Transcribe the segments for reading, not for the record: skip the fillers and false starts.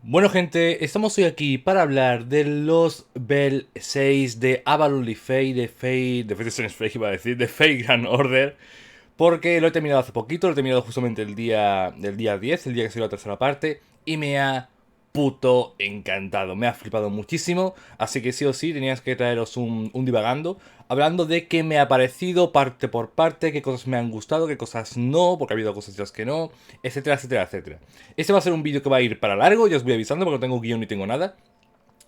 Bueno gente, estamos hoy aquí para hablar de los Bell 6 de Avalon Fate, de Fate Strange Fate iba a decir, de Fate Grand Order. Porque lo he terminado hace poquito, lo he terminado justamente el día 10, el día que salió la tercera parte. Y me ha puto encantado, me ha flipado muchísimo. Así que sí o sí tenías que traeros un divagando. Hablando de qué me ha parecido parte por parte, qué cosas me han gustado, qué cosas no, porque ha habido cosas las que no, etcétera, etcétera, etcétera. Este va a ser un vídeo que va a ir para largo, ya os voy avisando porque no tengo guión ni tengo nada.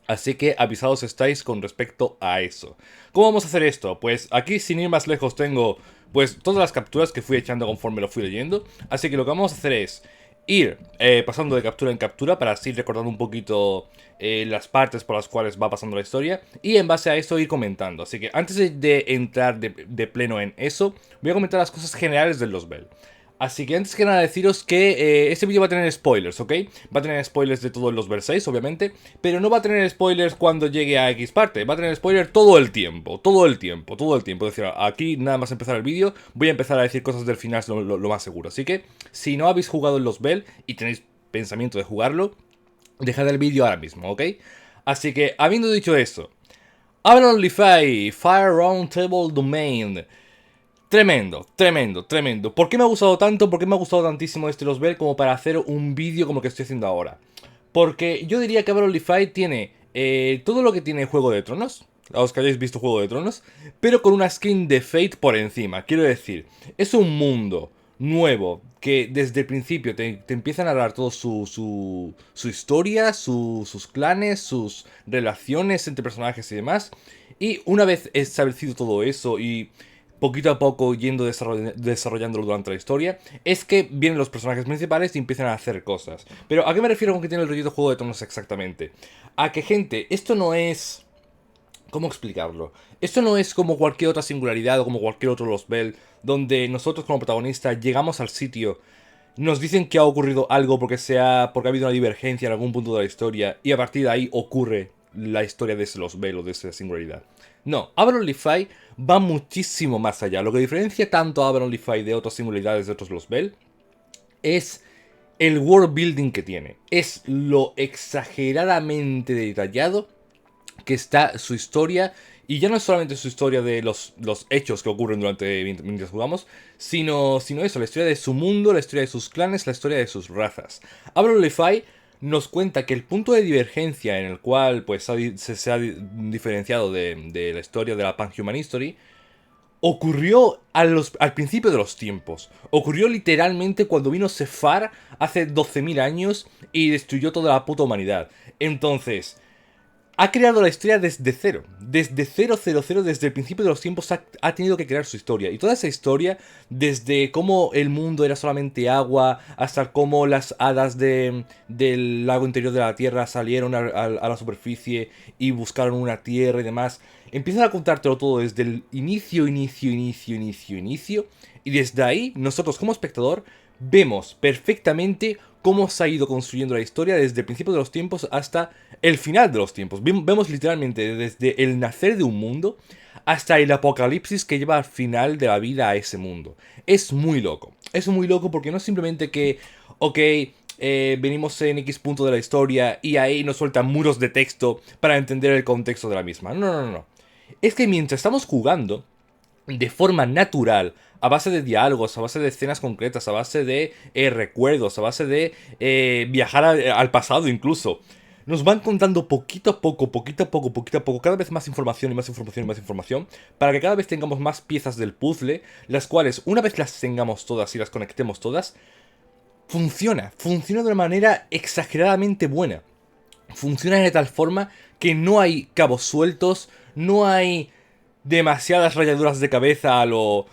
Así que avisados estáis con respecto a eso. ¿Cómo vamos a hacer esto? Pues aquí sin ir más lejos tengo pues todas las capturas que fui echando conforme lo fui leyendo. Así que lo que vamos a hacer es ir pasando de captura en captura para así recordar un poquito las partes por las cuales va pasando la historia. Y en base a eso ir comentando. Así que antes de entrar de pleno en eso, voy a comentar las cosas generales de los Bell. Así que antes que nada deciros que este vídeo va a tener spoilers, ¿ok? Va a tener spoilers de todos los verséis, obviamente, pero no va a tener spoilers cuando llegue a X parte, va a tener spoilers todo el tiempo, todo el tiempo, todo el tiempo. Es decir, aquí nada más empezar el vídeo, voy a empezar a decir cosas del final, es lo más seguro. Así que, si no habéis jugado en los Bell y tenéis pensamiento de jugarlo, dejad el vídeo ahora mismo, ¿ok? Así que, habiendo dicho eso, Avalon Lify, Fire Round Table Domain. Tremendo, tremendo, tremendo. ¿Por qué me ha gustado tanto? ¿Por qué me ha gustado tantísimo este Los Bell como para hacer un vídeo como el que estoy haciendo ahora? Porque yo diría que Avalon tiene todo lo que tiene Juego de Tronos, a los que hayáis visto Juego de Tronos, pero con una skin de Fate por encima. Quiero decir, es un mundo nuevo que desde el principio te empiezan a dar todo su historia, sus clanes, sus relaciones entre personajes y demás. Y una vez establecido todo eso y poquito a poco yendo desarrollándolo durante la historia, es que vienen los personajes principales y empiezan a hacer cosas. Pero ¿a qué me refiero con que tiene el rollo de Juego de Tronos exactamente? A que, gente, esto no es... ¿Cómo explicarlo? Esto no es como cualquier otra singularidad o como cualquier otro Los Bell, donde nosotros como protagonistas llegamos al sitio, nos dicen que ha ocurrido algo porque ha habido una divergencia en algún punto de la historia y a partir de ahí ocurre la historia de ese Los Bell o de esa singularidad. No, Avalon Lify va muchísimo más allá. Lo que diferencia tanto a Avalon Lify de otras singularidades de otros Los Bell es el world building que tiene. Es lo exageradamente detallado que está su historia. Y ya no es solamente su historia de los hechos que ocurren mientras jugamos, sino eso, la historia de su mundo, la historia de sus clanes, la historia de sus razas. Avalon Lify nos cuenta que el punto de divergencia en el cual pues, se ha diferenciado de la historia de la Panhuman History ocurrió al principio de los tiempos. Ocurrió literalmente cuando vino Sefar hace 12.000 años y destruyó toda la puta humanidad. Entonces, ha creado la historia desde cero. Desde cero, cero, cero, desde el principio de los tiempos ha tenido que crear su historia. Y toda esa historia, desde cómo el mundo era solamente agua, hasta cómo las hadas del lago interior de la Tierra salieron a la superficie y buscaron una tierra y demás, empiezan a contártelo todo desde el inicio, inicio, inicio, inicio, inicio. Y desde ahí, nosotros como espectador, vemos perfectamente cómo se ha ido construyendo la historia desde el principio de los tiempos hasta el final de los tiempos. Vemos literalmente desde el nacer de un mundo hasta el apocalipsis que lleva al final de la vida a ese mundo. Es muy loco. Es muy loco porque no es simplemente que, ok, venimos en X punto de la historia y ahí nos sueltan muros de texto para entender el contexto de la misma. No, no, no, no. Es que mientras estamos jugando, de forma natural, a base de diálogos, a base de escenas concretas, a base de recuerdos, a base de viajar al pasado incluso. Nos van contando poquito a poco, poquito a poco, poquito a poco, cada vez más información y más información y más información, para que cada vez tengamos más piezas del puzzle, las cuales, una vez las tengamos todas y las conectemos todas, funciona de una manera exageradamente buena. Funciona de tal forma que no hay cabos sueltos, no hay demasiadas rayaduras de cabeza a lo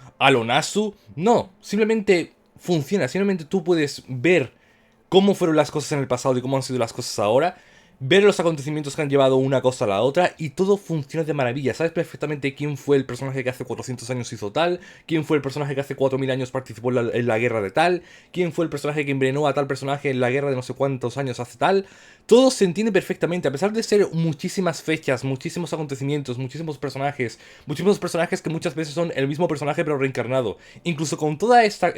Nasu. No, simplemente funciona, simplemente tú puedes ver cómo fueron las cosas en el pasado y cómo han sido las cosas ahora, ver los acontecimientos que han llevado una cosa a la otra y todo funciona de maravilla. Sabes perfectamente quién fue el personaje que hace 400 años hizo tal, quién fue el personaje que hace 4000 años participó en la guerra de tal, quién fue el personaje que envenenó a tal personaje en la guerra de no sé cuántos años hace tal. Todo se entiende perfectamente, a pesar de ser muchísimas fechas, muchísimos acontecimientos, muchísimos personajes que muchas veces son el mismo personaje pero reencarnado. Incluso con toda esta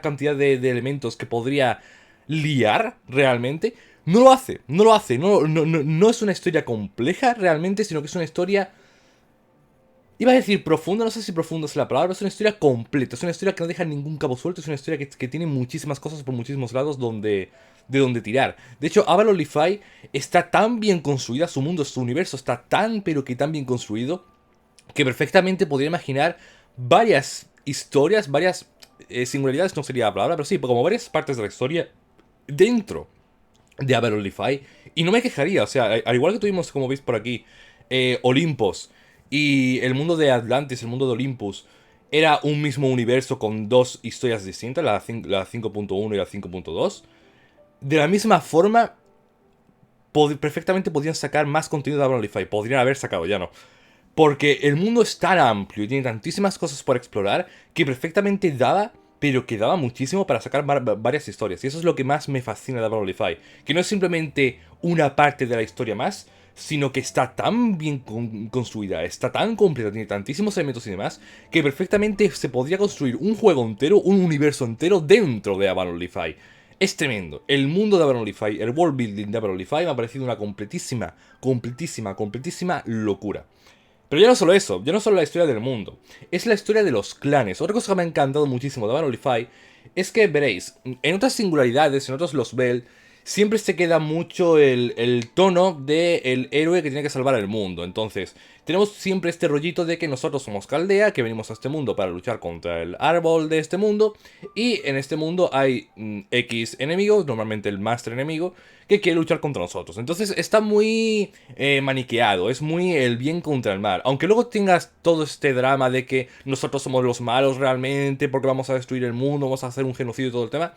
cantidad de elementos que podría liar realmente, No lo hace, no lo hace, no es una historia compleja realmente, sino que es una historia... Iba a decir profunda, no sé si profunda es la palabra, pero es una historia completa, es una historia que no deja ningún cabo suelto, es una historia que tiene muchísimas cosas por muchísimos lados de donde tirar. De hecho, Avalon Lify está tan bien construida, su mundo, su universo está tan pero que tan bien construido, que perfectamente podría imaginar varias historias, varias singularidades, no sería la palabra, pero sí, como varias partes de la historia dentro de Avalon Lify. Y no me quejaría, o sea, al igual que tuvimos, como veis por aquí, Olympus y el mundo de Atlantis, el mundo de Olympus, era un mismo universo con dos historias distintas, la 5.1 y la 5.2. De la misma forma, perfectamente podrían sacar más contenido de Avalon Lify. Podrían haber sacado, ya no. Porque el mundo es tan amplio y tiene tantísimas cosas por explorar que perfectamente daba, pero que daba muchísimo para sacar varias historias. Y eso es lo que más me fascina de Avalon Lify. Que no es simplemente una parte de la historia más, sino que está tan bien construida, está tan completa, tiene tantísimos elementos y demás, que perfectamente se podría construir un juego entero, un universo entero dentro de Avalon Lify. Es tremendo. El mundo de Avalon Lify, el world building de Avalon Lify me ha parecido una completísima locura. Pero ya no solo eso, ya no solo la historia del mundo, es la historia de los clanes. Otra cosa que me ha encantado muchísimo de Avalon Lify es que veréis, en otras singularidades, en otros Los Bell, siempre se queda mucho el tono del héroe que tiene que salvar el mundo. Entonces, tenemos siempre este rollito de que nosotros somos Caldea, que venimos a este mundo para luchar contra el árbol de este mundo, y en este mundo hay X enemigos, normalmente el Master enemigo, que quiere luchar contra nosotros. Entonces está muy maniqueado, es muy el bien contra el mal. Aunque luego tengas todo este drama de que nosotros somos los malos realmente, porque vamos a destruir el mundo, vamos a hacer un genocidio y todo el tema.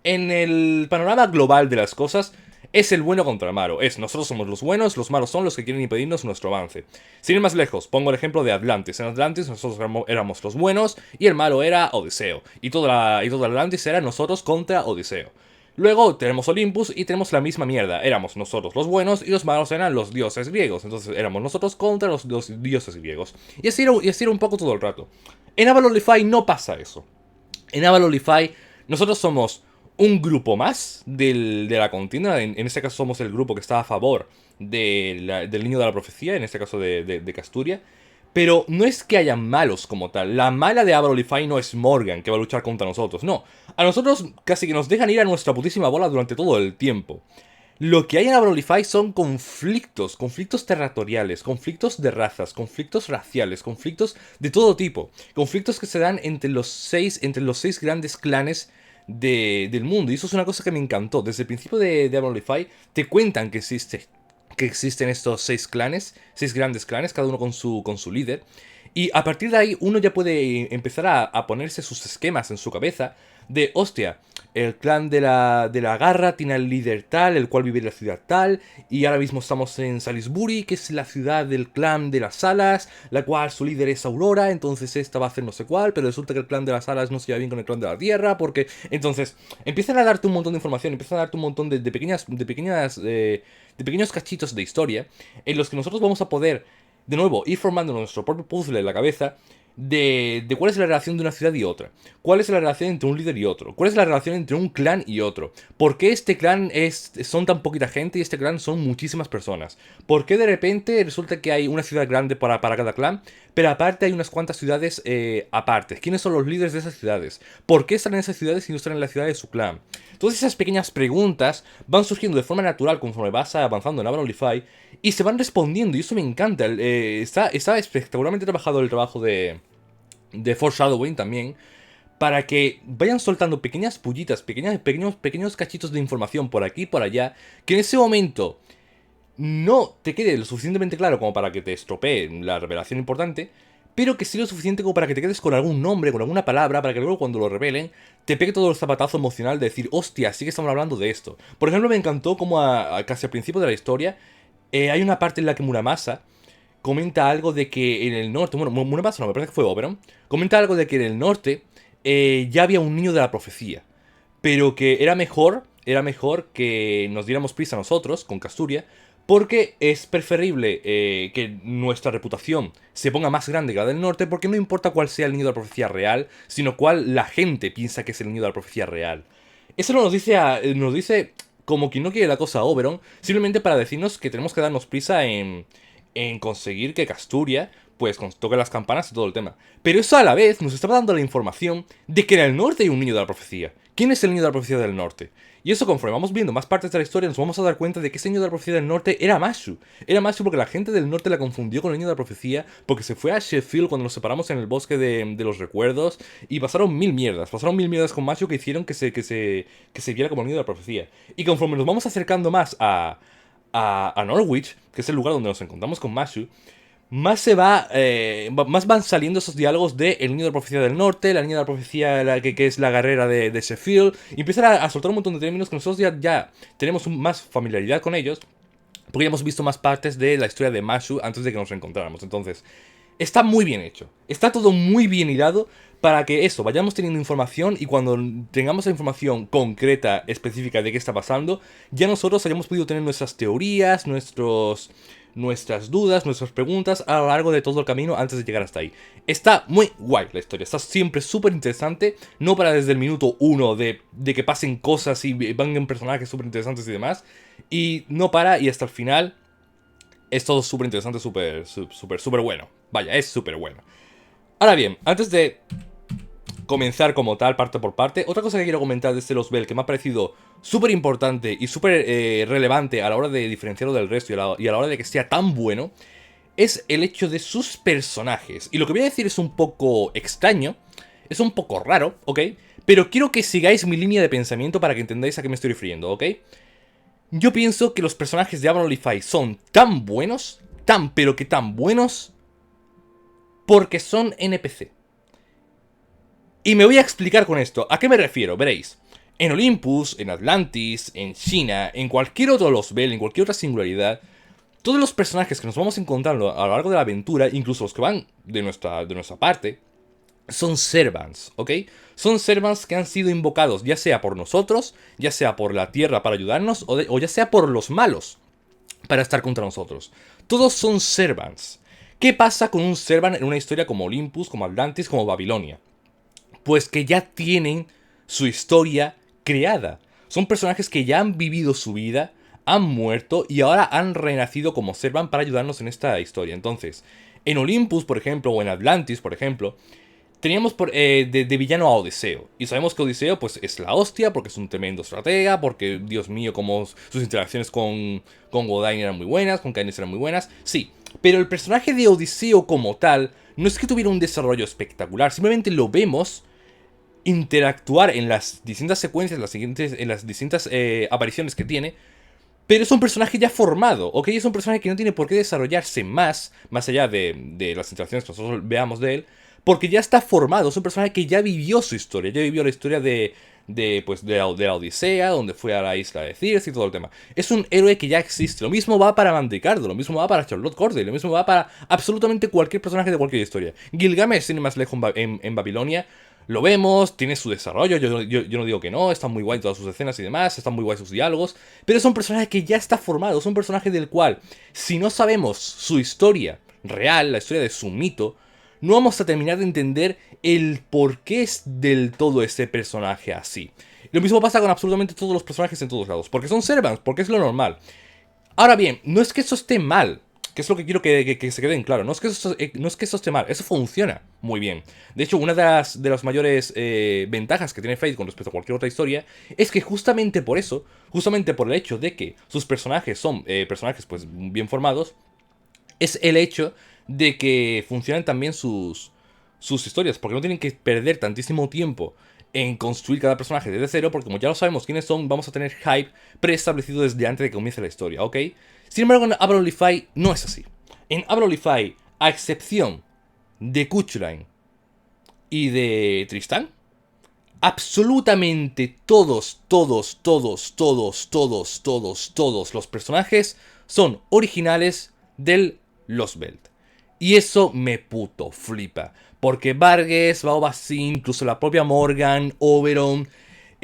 En el panorama global de las cosas, es el bueno contra el malo. Es nosotros somos los buenos, los malos son los que quieren impedirnos nuestro avance. Sin ir más lejos, pongo el ejemplo de Atlantis. En Atlantis nosotros éramos los buenos y el malo era Odiseo. Y toda Atlantis era nosotros contra Odiseo. Luego tenemos Olympus y tenemos la misma mierda. Éramos nosotros los buenos y los malos eran los dioses griegos. Entonces éramos nosotros contra los dioses griegos. Y así era un poco todo el rato. En Avalon Lify no pasa eso. En Avalon Lify nosotros somos un grupo más de la contienda. En este caso somos el grupo que está a favor del niño de la profecía, en este caso de Casturia. Pero no es que haya malos como tal. La mala de Avalon Lify no es Morgan, que va a luchar contra nosotros. No, a nosotros casi que nos dejan ir a nuestra putísima bola durante todo el tiempo. Lo que hay en Avalon Lify son conflictos territoriales, conflictos de razas, conflictos raciales, conflictos de todo tipo. Conflictos que se dan entre los seis grandes clanes del mundo. Y eso es una cosa que me encantó. Desde el principio de Avalon Lify te cuentan que existen estos seis grandes clanes, cada uno con su líder. Y a partir de ahí uno ya puede empezar a ponerse sus esquemas en su cabeza de, hostia, el clan de la garra tiene al líder tal, el cual vive en la ciudad tal, y ahora mismo estamos en Salisbury, que es la ciudad del clan de las alas, la cual su líder es Aurora, entonces esta va a hacer no sé cuál, pero resulta que el clan de las alas no se lleva bien con el clan de la tierra, porque... Entonces, empiezan a darte un montón de información, empiezan a darte un montón de pequeños cachitos de historia, en los que nosotros vamos a poder, de nuevo, ir formando nuestro propio puzzle en la cabeza, de cuál es la relación de una ciudad y otra. Cuál es la relación entre un líder y otro. Cuál es la relación entre un clan y otro. ¿Por qué este clan son tan poquita gente y este clan son muchísimas personas? ¿Por qué de repente resulta que hay una ciudad grande para cada clan, pero aparte hay unas cuantas ciudades aparte? ¿Quiénes son los líderes de esas ciudades? ¿Por qué están en esas ciudades y no están en la ciudad de su clan? Todas esas pequeñas preguntas van surgiendo de forma natural conforme vas avanzando en Avalon Lify y se van respondiendo, y eso me encanta. Está espectacularmente trabajado el trabajo de Foreshadowing también, para que vayan soltando pequeñas pullitas, pequeños cachitos de información por aquí y por allá, que en ese momento no te quede lo suficientemente claro como para que te estropee la revelación importante, pero que sí lo suficiente como para que te quedes con algún nombre, con alguna palabra, para que luego cuando lo revelen, te pegue todo el zapatazo emocional de decir, hostia, sí que estamos hablando de esto. Por ejemplo, me encantó como casi al principio de la historia, hay una parte en la que Muramasa comenta algo de que en el norte, bueno, Muramasa no, me parece que fue Oberon, comenta algo de que en el norte ya había un niño de la profecía, pero que era mejor que nos diéramos prisa nosotros, con Casturia, porque es preferible que nuestra reputación se ponga más grande que la del norte, porque no importa cuál sea el niño de la profecía real, sino cuál la gente piensa que es el niño de la profecía real. Eso nos dice como quien no quiere la cosa a Oberon, simplemente para decirnos que tenemos que darnos prisa en conseguir que Casturia pues toque las campanas y todo el tema. Pero eso a la vez nos estaba dando la información de que en el norte hay un niño de la profecía. ¿Quién es el niño de la profecía del norte? Y eso, conforme vamos viendo más partes de la historia, nos vamos a dar cuenta de que ese niño de la profecía del norte era Mashu. Era Mashu porque la gente del norte la confundió con el niño de la profecía, porque se fue a Sheffield cuando nos separamos en el bosque de los recuerdos, y pasaron mil mierdas. Pasaron mil mierdas con Mashu que hicieron que se viera como el niño de la profecía. Y conforme nos vamos acercando más a Norwich, que es el lugar donde nos encontramos con Mashu, más van saliendo esos diálogos de el niño de la profecía del norte, la niña de la profecía que es la guerrera de Sheffield, y empiezan a soltar un montón de términos que nosotros ya tenemos más familiaridad con ellos, porque ya hemos visto más partes de la historia de Mashu antes de que nos encontráramos. Entonces, está muy bien hecho, está todo muy bien hilado para que eso, vayamos teniendo información y cuando tengamos la información concreta, específica de qué está pasando, ya nosotros hayamos podido tener nuestras teorías, nuestras dudas, nuestras preguntas a lo largo de todo el camino antes de llegar hasta ahí. Está muy guay la historia, está siempre súper interesante, no para desde el minuto 1 de que pasen cosas y vengan personajes súper interesantes y demás, y no para y hasta el final es todo súper interesante, súper bueno. Vaya, es súper bueno. Ahora bien, antes de comenzar como tal, parte por parte, otra cosa que quiero comentar de este Lost Bell que me ha parecido súper importante y súper relevante a la hora de diferenciarlo del resto y a la hora de que sea tan bueno, es el hecho de sus personajes. Y lo que voy a decir es un poco extraño, es un poco raro, ¿ok? Pero quiero que sigáis mi línea de pensamiento para que entendáis a qué me estoy refiriendo, ¿ok? Yo pienso que los personajes de Avalon Lifey son tan buenos, pero que tan buenos, porque son NPC. Y me voy a explicar con esto. ¿A qué me refiero? Veréis. En Olympus, en Atlantis, en China, en cualquier otro Lost Bell, en cualquier otra singularidad, todos los personajes que nos vamos encontrando a lo largo de la aventura, incluso los que van de nuestra parte, son servants, ¿ok? Son servants que han sido invocados, ya sea por nosotros, ya sea por la Tierra para ayudarnos, o ya sea por los malos para estar contra nosotros. Todos son servants. ¿Qué pasa con un servant en una historia como Olympus, como Atlantis, como Babilonia? Pues que ya tienen su historia creada. Son personajes que ya han vivido su vida, han muerto y ahora han renacido como servant para ayudarnos en esta historia. Entonces, en Olympus, por ejemplo, o en Atlantis, por ejemplo, teníamos de villano a Odiseo. Y sabemos que Odiseo pues es la hostia, porque es un tremendo estratega, porque, Dios mío, como sus interacciones con Godain eran muy buenas, con Caines eran muy buenas. Sí, pero el personaje de Odiseo como tal no es que tuviera un desarrollo espectacular, simplemente lo vemos interactuar en las distintas secuencias, en las distintas apariciones que tiene, pero es un personaje ya formado, ¿ok? Es un personaje que no tiene por qué desarrollarse más allá de las interacciones que nosotros veamos de él, porque ya está formado, es un personaje que ya vivió su historia, ya vivió la historia de la Odisea, donde fue a la isla de Circe y todo el tema. Es un héroe que ya existe. Lo mismo va para Mandicardo, lo mismo va para Charlotte Corday, lo mismo va para absolutamente cualquier personaje de cualquier historia. Gilgamesh, sin más lejos, en Babilonia, lo vemos, tiene su desarrollo, yo no digo que no, están muy guay todas sus escenas y demás, están muy guay sus diálogos, pero es un personaje que ya está formado, es un personaje del cual, si no sabemos su historia real, la historia de su mito, no vamos a terminar de entender el por qué es del todo ese personaje así. Lo mismo pasa con absolutamente todos los personajes en todos lados, porque son servants, porque es lo normal. Ahora bien, no es que eso esté mal, que es lo que quiero que se quede en claro. No es que eso esté mal, eso funciona muy bien. De hecho, una de las mayores ventajas que tiene Fate con respecto a cualquier otra historia es que justamente por eso, justamente por el hecho de que sus personajes son personajes pues bien formados, es el hecho de que funcionan también sus historias, porque no tienen que perder tantísimo tiempo en construir cada personaje desde cero, porque como ya lo sabemos quiénes son, vamos a tener hype preestablecido desde antes de que comience la historia, ¿ok? Sin embargo, en Avalon Lifey no es así. En Avalon Lifey, a excepción de Kuchulain y de Tristán, absolutamente todos los personajes son originales del Lost Belt. Y eso me puto flipa. Porque Vargas, Baobacin, incluso la propia Morgan, Oberon,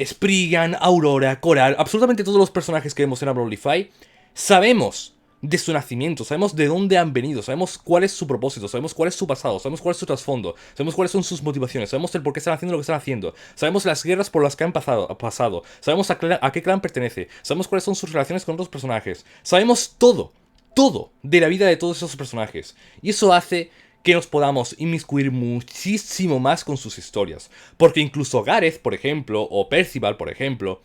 Spriggan, Aurora, Coral, absolutamente todos los personajes que vemos en Avalon Lifey, sabemos de su nacimiento, sabemos de dónde han venido, sabemos cuál es su propósito, sabemos cuál es su pasado, sabemos cuál es su trasfondo, sabemos cuáles son sus motivaciones, sabemos el por qué están haciendo lo que están haciendo, sabemos las guerras por las que han pasado, sabemos a qué clan pertenece, sabemos cuáles son sus relaciones con otros personajes, sabemos todo de la vida de todos esos personajes. Y eso hace que nos podamos inmiscuir muchísimo más con sus historias. Porque incluso Gareth, por ejemplo, o Percival, por ejemplo,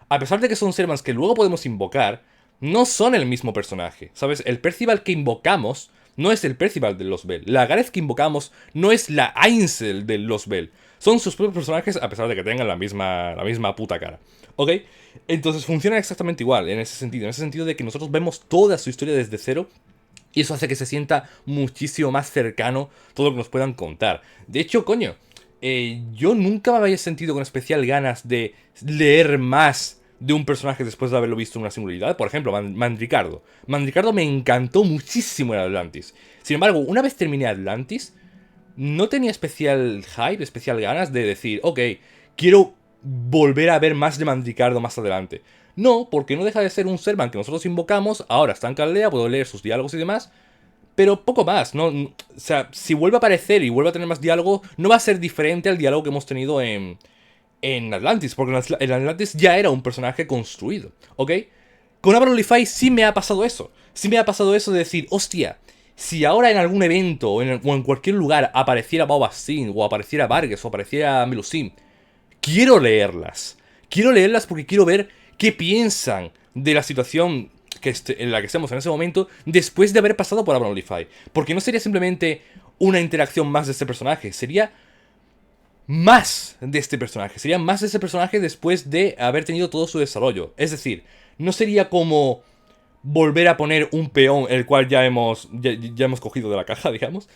a pesar de que son servants que luego podemos invocar, no son el mismo personaje. ¿Sabes? El Percival que invocamos no es el Percival de los Bell. La Gareth que invocamos no es la Ainsel de los Bell. Son sus propios personajes a pesar de que tengan la misma puta cara. ¿Ok? Entonces funciona exactamente igual en ese sentido. En ese sentido de que nosotros vemos toda su historia desde cero. Y eso hace que se sienta muchísimo más cercano todo lo que nos puedan contar. De hecho, coño, yo nunca me había sentido con especial ganas de leer más de un personaje después de haberlo visto en una singularidad. Por ejemplo, Mandricardo. Mandricardo me encantó muchísimo en Atlantis. Sin embargo, una vez terminé Atlantis, no tenía especial hype, especial ganas de decir, ok, quiero volver a ver más de Mandricardo más adelante. No, porque no deja de ser un Servant que nosotros invocamos, ahora está en Caldea, puedo leer sus diálogos y demás, pero poco más, ¿no? O sea, si vuelve a aparecer y vuelve a tener más diálogo, no va a ser diferente al diálogo que hemos tenido en Atlantis, porque en Atlantis ya era un personaje construido, ¿ok? Con Avalon Lifey sí me ha pasado eso. Sí me ha pasado eso de decir, hostia, si ahora en algún evento o en cualquier lugar apareciera Boba Fett o apareciera Vargas o apareciera Melusine, quiero leerlas. Quiero leerlas porque quiero ver qué piensan de la situación en la que estemos en ese momento después de haber pasado por Avalon Lifey. Porque no sería simplemente una interacción más de este personaje, sería más de este personaje. Sería más de este personaje después de haber tenido todo su desarrollo. Es decir, no sería como volver a poner un peón el cual ya hemos cogido de la caja, digamos,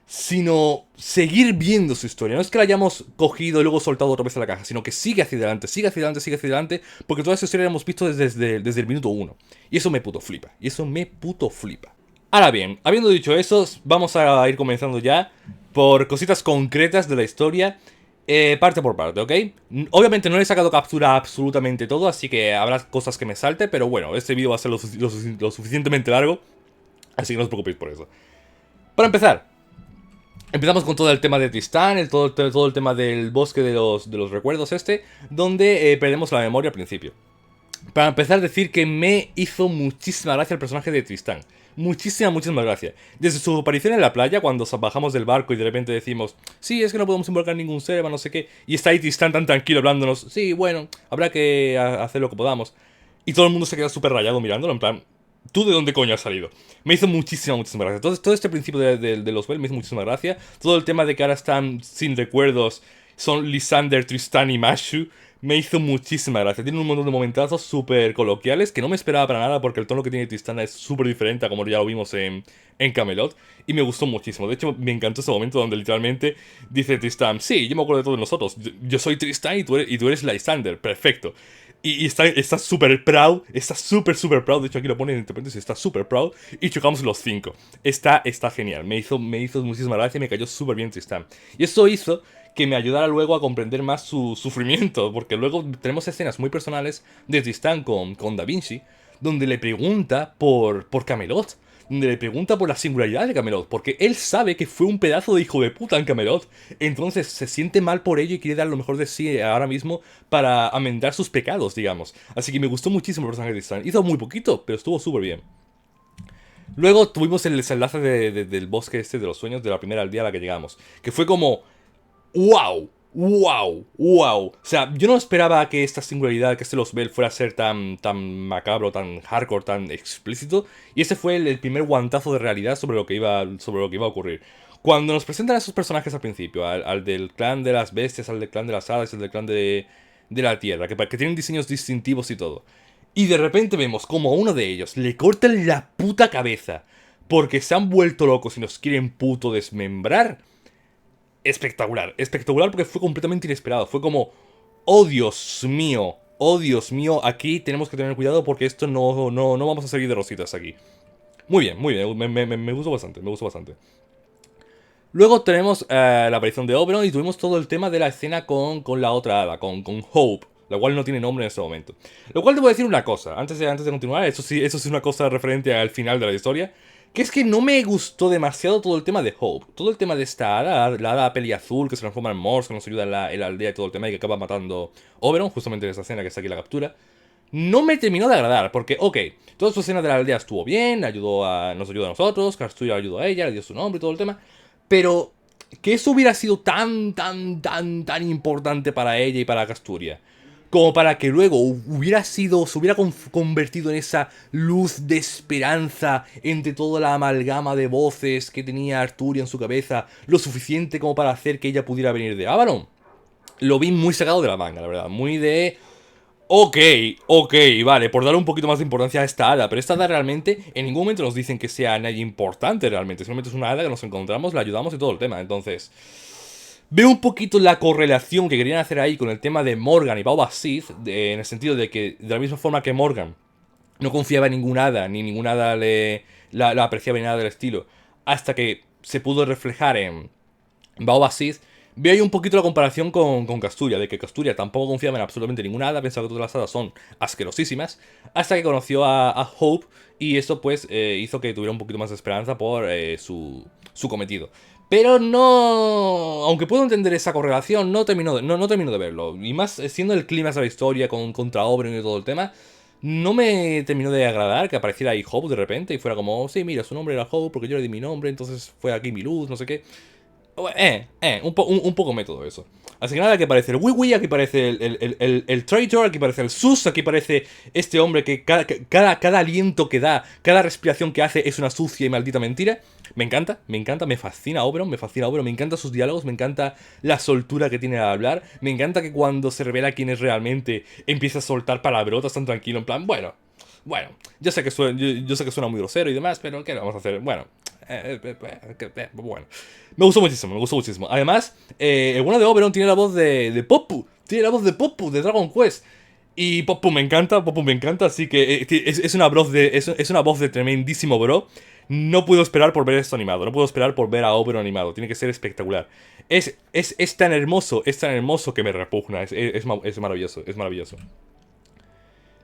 sino seguir viendo su historia. No es que la hayamos cogido y luego soltado otra vez a la caja, sino que sigue hacia adelante, sigue hacia adelante, sigue hacia adelante, porque toda esa historia la hemos visto desde el minuto 1. Y eso me puto flipa. Y eso me puto flipa. Ahora bien, habiendo dicho eso, vamos a ir comenzando ya por cositas concretas de la historia. Parte por parte, ¿ok? Obviamente no le he sacado captura a absolutamente todo, así que habrá cosas que me salte, pero bueno, este vídeo va a ser lo suficientemente largo, así que no os preocupéis por eso. Para empezar, empezamos con todo el tema de Tristán, todo el tema del bosque de los recuerdos donde perdemos la memoria al principio. Para empezar, decir que me hizo muchísima gracia el personaje de Tristán. Muchísimas gracias. Desde su aparición en la playa, cuando bajamos del barco y de repente decimos, sí, es que no podemos invocar ningún serva, no sé qué, y está ahí Tristán tan tranquilo hablándonos, sí, bueno, habrá que hacer lo que podamos. Y todo el mundo se queda súper rayado mirándolo, en plan, ¿tú de dónde coño has salido? Me hizo muchísimas gracias. Entonces, todo este principio de los Bell me hizo muchísima gracia. Todo el tema de que ahora están sin recuerdos, son Lysander, Tristán y Mashu, me hizo muchísima gracia. Tiene un montón de momentazos súper coloquiales que no me esperaba para nada porque el tono que tiene Tristana es súper diferente a como ya lo vimos en Camelot. Y me gustó muchísimo. De hecho, me encantó ese momento donde literalmente dice Tristán, sí, yo me acuerdo de todos nosotros. Yo soy Tristán y tú eres Lysander. Perfecto. Y está súper proud, está súper proud. De hecho, aquí lo ponen entre paréntesis, está súper proud. Y chocamos los 5. Está genial. Me hizo muchísima gracia y me cayó súper bien Tristán. Y eso hizo que me ayudara luego a comprender más su sufrimiento. Porque luego tenemos escenas muy personales de Tristán con Da Vinci, donde le pregunta por Camelot. Donde le pregunta por la singularidad de Camelot, porque él sabe que fue un pedazo de hijo de puta en Camelot, entonces se siente mal por ello y quiere dar lo mejor de sí ahora mismo para amendar sus pecados, digamos. Así que me gustó muchísimo el personaje de Tristán. Hizo muy poquito, pero estuvo súper bien. Luego tuvimos el desenlace del bosque de los sueños de la primera aldea a la que llegamos, que fue como ¡wow! ¡Wow! ¡Wow! O sea, yo no esperaba que esta singularidad, que este Los Bell fuera a ser tan macabro, tan hardcore, tan explícito. Y ese fue el primer guantazo de realidad sobre lo que iba a ocurrir. Cuando nos presentan a esos personajes al principio, al del clan de las bestias, al del clan de las hadas, al del clan de la tierra, que tienen diseños distintivos y todo. Y de repente vemos como a uno de ellos le cortan la puta cabeza porque se han vuelto locos y nos quieren puto desmembrar. Espectacular, espectacular porque fue completamente inesperado. Fue como, oh Dios mío, aquí tenemos que tener cuidado porque esto no vamos a seguir de rositas aquí. Muy bien, me gustó bastante, me gustó bastante. Luego tenemos la aparición de Oberon y tuvimos todo el tema de la escena con la otra hada, con Hope. la cual no tiene nombre en este momento. Lo cual debo decir una cosa, antes de continuar, eso sí es una cosa referente al final de la historia, que es que no me gustó demasiado todo el tema de Hope. Todo el tema de esta hada, la hada peli azul que se transforma en Morse, que nos ayuda en la aldea y todo el tema y que acaba matando Oberon, justamente en esa escena que está aquí en la captura. No me terminó de agradar, porque, ok, toda su escena de la aldea estuvo bien, nos ayudó a nosotros, Karsturia ayudó a ella, le dio su nombre y todo el tema, pero que eso hubiera sido tan importante para ella y para Casturia, como para que luego se hubiera convertido en esa luz de esperanza entre toda la amalgama de voces que tenía Arturia en su cabeza, lo suficiente como para hacer que ella pudiera venir de Avalon. Lo vi muy sacado de la manga, la verdad, muy de... Ok, vale, por dar un poquito más de importancia a esta hada, pero esta hada realmente en ningún momento nos dicen que sea nadie importante realmente, simplemente es una hada que nos encontramos, la ayudamos y todo el tema, entonces... Veo un poquito la correlación que querían hacer ahí con el tema de Morgan y Boba Sith, en el sentido de que de la misma forma que Morgan no confiaba en ninguna hada, ni ninguna hada la apreciaba ni nada del estilo, hasta que se pudo reflejar en Boba Sith. Veo ahí un poquito la comparación con Casturia, de que Casturia tampoco confiaba en absolutamente ninguna hada, pensaba que todas las hadas son asquerosísimas, hasta que conoció a Hope, y esto pues hizo que tuviera un poquito más de esperanza por su cometido. Pero no... Aunque puedo entender esa correlación, no termino de verlo. Y más siendo el clima de la historia contra Oberyn y todo el tema, no me terminó de agradar que apareciera ahí Hope de repente y fuera como, sí, mira, su nombre era Hope porque yo le di mi nombre, entonces fue aquí mi luz, no sé qué. Un poco método eso. Así que nada, aquí aparece el Wiwi, aquí aparece el Traitor, aquí aparece el Sus, aquí aparece este hombre que cada aliento que da, cada respiración que hace es una sucia y maldita mentira. Me encanta, me fascina Oberon, me encantan sus diálogos, me encanta la soltura que tiene al hablar, me encanta que cuando se revela quién es realmente empieza a soltar palabrotas tan tranquilo, en plan, bueno, yo sé que suena muy grosero y demás, pero ¿qué le vamos a hacer? Bueno. Me gustó muchísimo. Además, el bueno de Oberon tiene la voz de Popu. Tiene la voz de Popu, de Dragon Quest. Y Popu me encanta, así que es una voz de tremendísimo bro. No puedo esperar por ver esto animado, no puedo esperar por ver a Oberon animado, tiene que ser espectacular. Es tan hermoso que me repugna, es maravilloso, es maravilloso.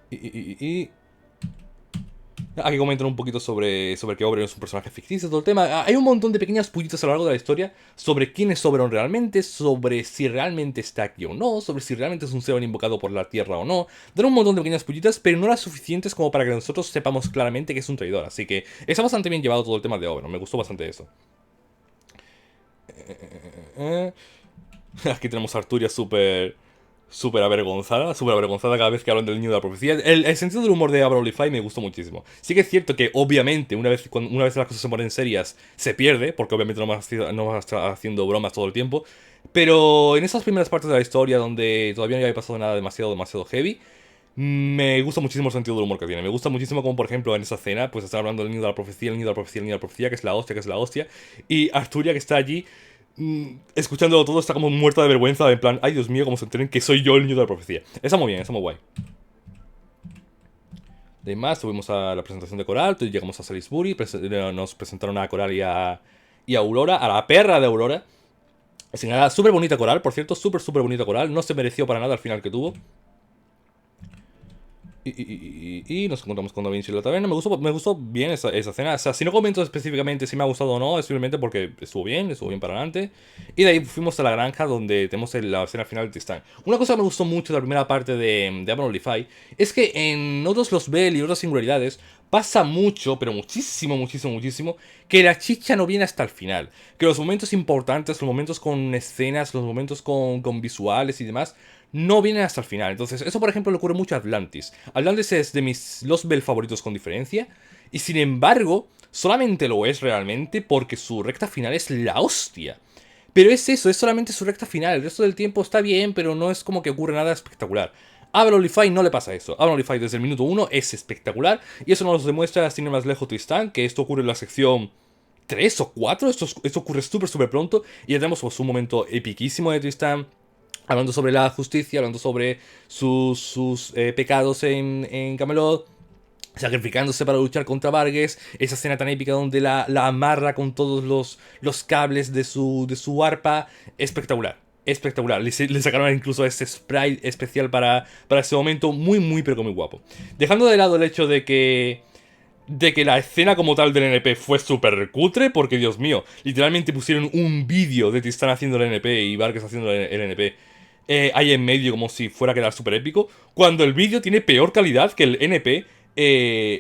Y aquí comentan un poquito sobre que Oberon es un personaje ficticio, todo el tema. Hay un montón de pequeñas pullitas a lo largo de la historia sobre quién es Oberon realmente, sobre si realmente está aquí o no, sobre si realmente es un ser invocado por la tierra o no. Dan un montón de pequeñas pullitas, pero no las suficientes como para que nosotros sepamos claramente que es un traidor. Así que está bastante bien llevado todo el tema de Oberon, me gustó bastante eso. Aquí tenemos a Arturia súper avergonzada cada vez que hablan del niño de la profecía. El sentido del humor de Avalon Lifey me gustó muchísimo. Sí que es cierto que, obviamente, una vez las cosas se ponen serias, se pierde, porque obviamente no vas a estar haciendo bromas todo el tiempo. Pero en esas primeras partes de la historia, donde todavía no había pasado nada demasiado heavy, me gusta muchísimo el sentido del humor que tiene. Me gusta muchísimo como, por ejemplo, en esa escena, pues está hablando del niño de la profecía, el niño de la profecía, el niño de la profecía, que es la hostia. Y Arturia, que está allí escuchándolo todo, está como muerta de vergüenza, en plan, ay Dios mío, como se enteren que soy yo el niño de la profecía. Está muy bien, está muy guay. De más, subimos a la presentación de Coral, llegamos a Salisbury, nos presentaron a Coral y a Aurora, a la perra de Aurora. Así que nada, súper bonita Coral, por cierto, súper bonita Coral, no se mereció para nada al final que tuvo. Y nos encontramos con Da Vinci en la taberna. Me gustó bien esa escena. O sea, si no comento específicamente si me ha gustado o no, es simplemente porque estuvo bien para adelante. Y de ahí fuimos a la granja donde tenemos la escena final de Tristán. Una cosa que me gustó mucho de la primera parte de Avalon Lifey es que en otros los Bell y otras singularidades pasa mucho, pero muchísimo, que la chicha no viene hasta el final. Que los momentos importantes, los momentos con escenas, los momentos con visuales y demás no vienen hasta el final. Entonces, eso por ejemplo le ocurre mucho a Atlantis. Atlantis es de mis Lost Bell favoritos con diferencia. Y sin embargo, solamente lo es realmente porque su recta final es la hostia. Pero es eso, es solamente su recta final. El resto del tiempo está bien, pero no es como que ocurre nada espectacular. A Avalon Lifey no le pasa eso. Avalon Lifey desde el minuto 1 es espectacular. Y eso nos demuestra, sin ir más lejos, Tristán, que esto ocurre en la sección 3 o 4. Esto ocurre súper pronto. Y ya tenemos pues, un momento epiquísimo de Tristán, hablando sobre la justicia, hablando sobre sus pecados en Camelot, sacrificándose para luchar contra Vargas, esa escena tan épica donde la amarra con todos los cables de su arpa, espectacular. espectacular. Le sacaron incluso este sprite especial para ese momento, muy, pero que muy guapo. Dejando de lado el hecho de que la escena como tal del NP fue súper cutre, porque Dios mío, literalmente pusieron un vídeo de Tristán haciendo el NP y Vargas haciendo el NP ahí en medio como si fuera a quedar súper épico, cuando el vídeo tiene peor calidad que el NP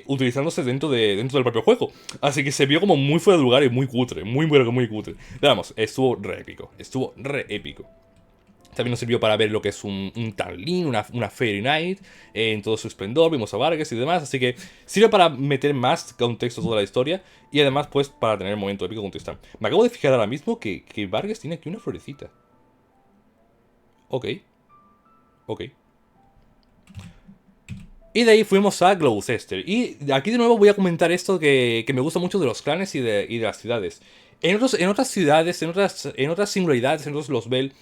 utilizándose dentro del propio juego. Así que se vio como muy fuera de lugar y muy cutre, muy cutre. Pero vamos, estuvo re épico, estuvo re épico. También nos sirvió para ver lo que es un Tanlin, una Fairy Knight, en todo su esplendor, vimos a Vargas y demás, así que sirve para meter más contexto a toda la historia y además pues para tener el momento épico con Tristán. Me acabo de fijar ahora mismo que Vargas tiene aquí una florecita. Ok, ok. Y de ahí fuimos a Gloucester. Y aquí de nuevo voy a comentar esto que me gusta mucho de los clanes y de las ciudades. En otras ciudades, en otras singularidades, en otros los Bell,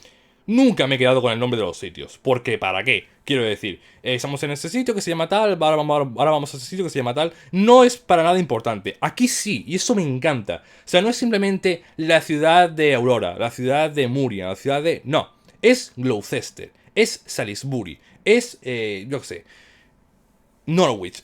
nunca me he quedado con el nombre de los sitios. ¿Por qué? ¿Para qué? Quiero decir, estamos en este sitio que se llama tal, ahora vamos a ese sitio que se llama tal. No es para nada importante. Aquí sí, y eso me encanta. O sea, no es simplemente la ciudad de Aurora, la ciudad de Muria, la ciudad de... No, es Gloucester, es Salisbury, es, yo qué sé, Norwich.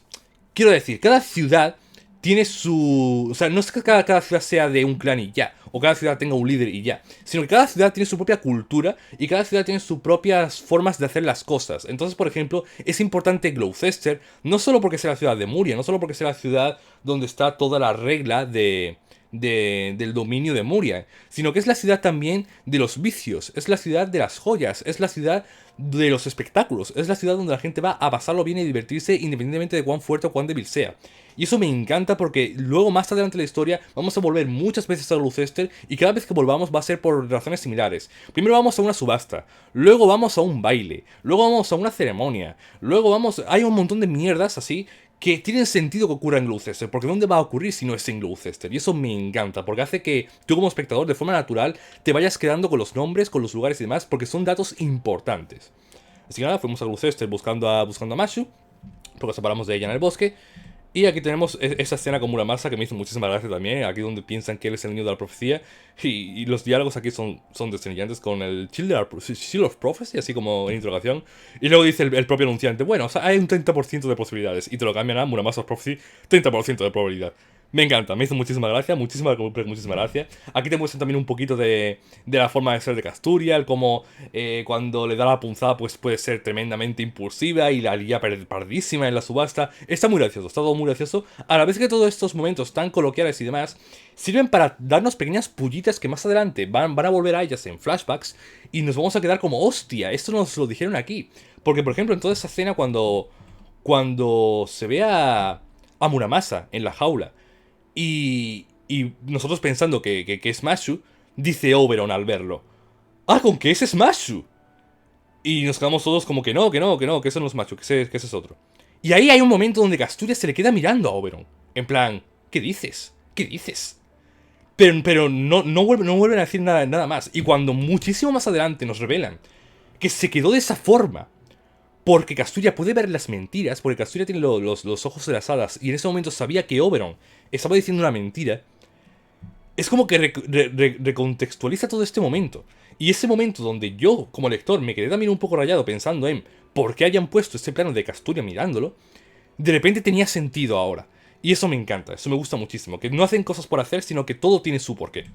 Quiero decir, cada ciudad tiene su... O sea, no es que cada ciudad sea de un clan y ya, o cada ciudad tenga un líder y ya, sino que cada ciudad tiene su propia cultura y cada ciudad tiene sus propias formas de hacer las cosas. Entonces, por ejemplo, es importante Gloucester, no solo porque sea la ciudad de Muria, no solo porque sea la ciudad donde está toda la regla del dominio de Muria, sino que es la ciudad también de los vicios, es la ciudad de las joyas, es la ciudad de los espectáculos, es la ciudad donde la gente va a pasarlo bien y divertirse independientemente de cuán fuerte o cuán débil sea. Y eso me encanta porque luego más adelante en la historia vamos a volver muchas veces a Gloucester y cada vez que volvamos va a ser por razones similares. Primero vamos a una subasta, luego vamos a un baile, luego vamos a una ceremonia, luego vamos... Hay un montón de mierdas así que tienen sentido que ocurra en Gloucester, porque ¿dónde va a ocurrir si no es en Gloucester? Y eso me encanta, porque hace que tú como espectador de forma natural te vayas quedando con los nombres, con los lugares y demás, porque son datos importantes. Así que nada, fuimos a Gloucester buscando a Mashu, porque separamos de ella en el bosque. Y aquí tenemos esa escena con Muramasa que me hizo muchísima gracia también. Aquí donde piensan que él es el niño de la profecía. Y los diálogos aquí son destellantes con el Shield of Prophecy, así como en interrogación. Y luego dice el propio anunciante: bueno, o sea, hay un 30% de posibilidades. Y te lo cambian a Muramasa's Prophecy, 30% de probabilidad. Me encanta, me hizo muchísima gracia, muchísima gracia. Aquí te muestran también un poquito de la forma de ser de Casturia, el cómo cuando le da la punzada pues puede ser tremendamente impulsiva y la lía pardísima en la subasta. Está muy gracioso, está todo muy gracioso. A la vez que todos estos momentos tan coloquiales y demás sirven para darnos pequeñas pullitas que más adelante van a volver a ellas en flashbacks y nos vamos a quedar como, hostia, esto nos lo dijeron aquí. Porque por ejemplo en toda esa escena cuando se ve a Muramasa en la jaula, y nosotros pensando que es Mashu, dice Oberon al verlo: ¡ah, con que ese es Mashu! Y nos quedamos todos como que no, que eso no es Mashu, que ese es otro. Y ahí hay un momento donde Casturia se le queda mirando a Oberon. En plan, ¿qué dices? ¿Qué dices? Pero no vuelven a decir nada más. Y cuando muchísimo más adelante nos revelan que se quedó de esa forma porque Casturia puede ver las mentiras, porque Casturia tiene los ojos de las hadas y en ese momento sabía que Oberon estaba diciendo una mentira, es como que recontextualiza todo este momento. Y ese momento donde yo, como lector, me quedé también un poco rayado pensando en por qué hayan puesto este plano de Casturia mirándolo, de repente tenía sentido ahora. Y eso me encanta, eso me gusta muchísimo, que no hacen cosas por hacer, sino que todo tiene su porqué.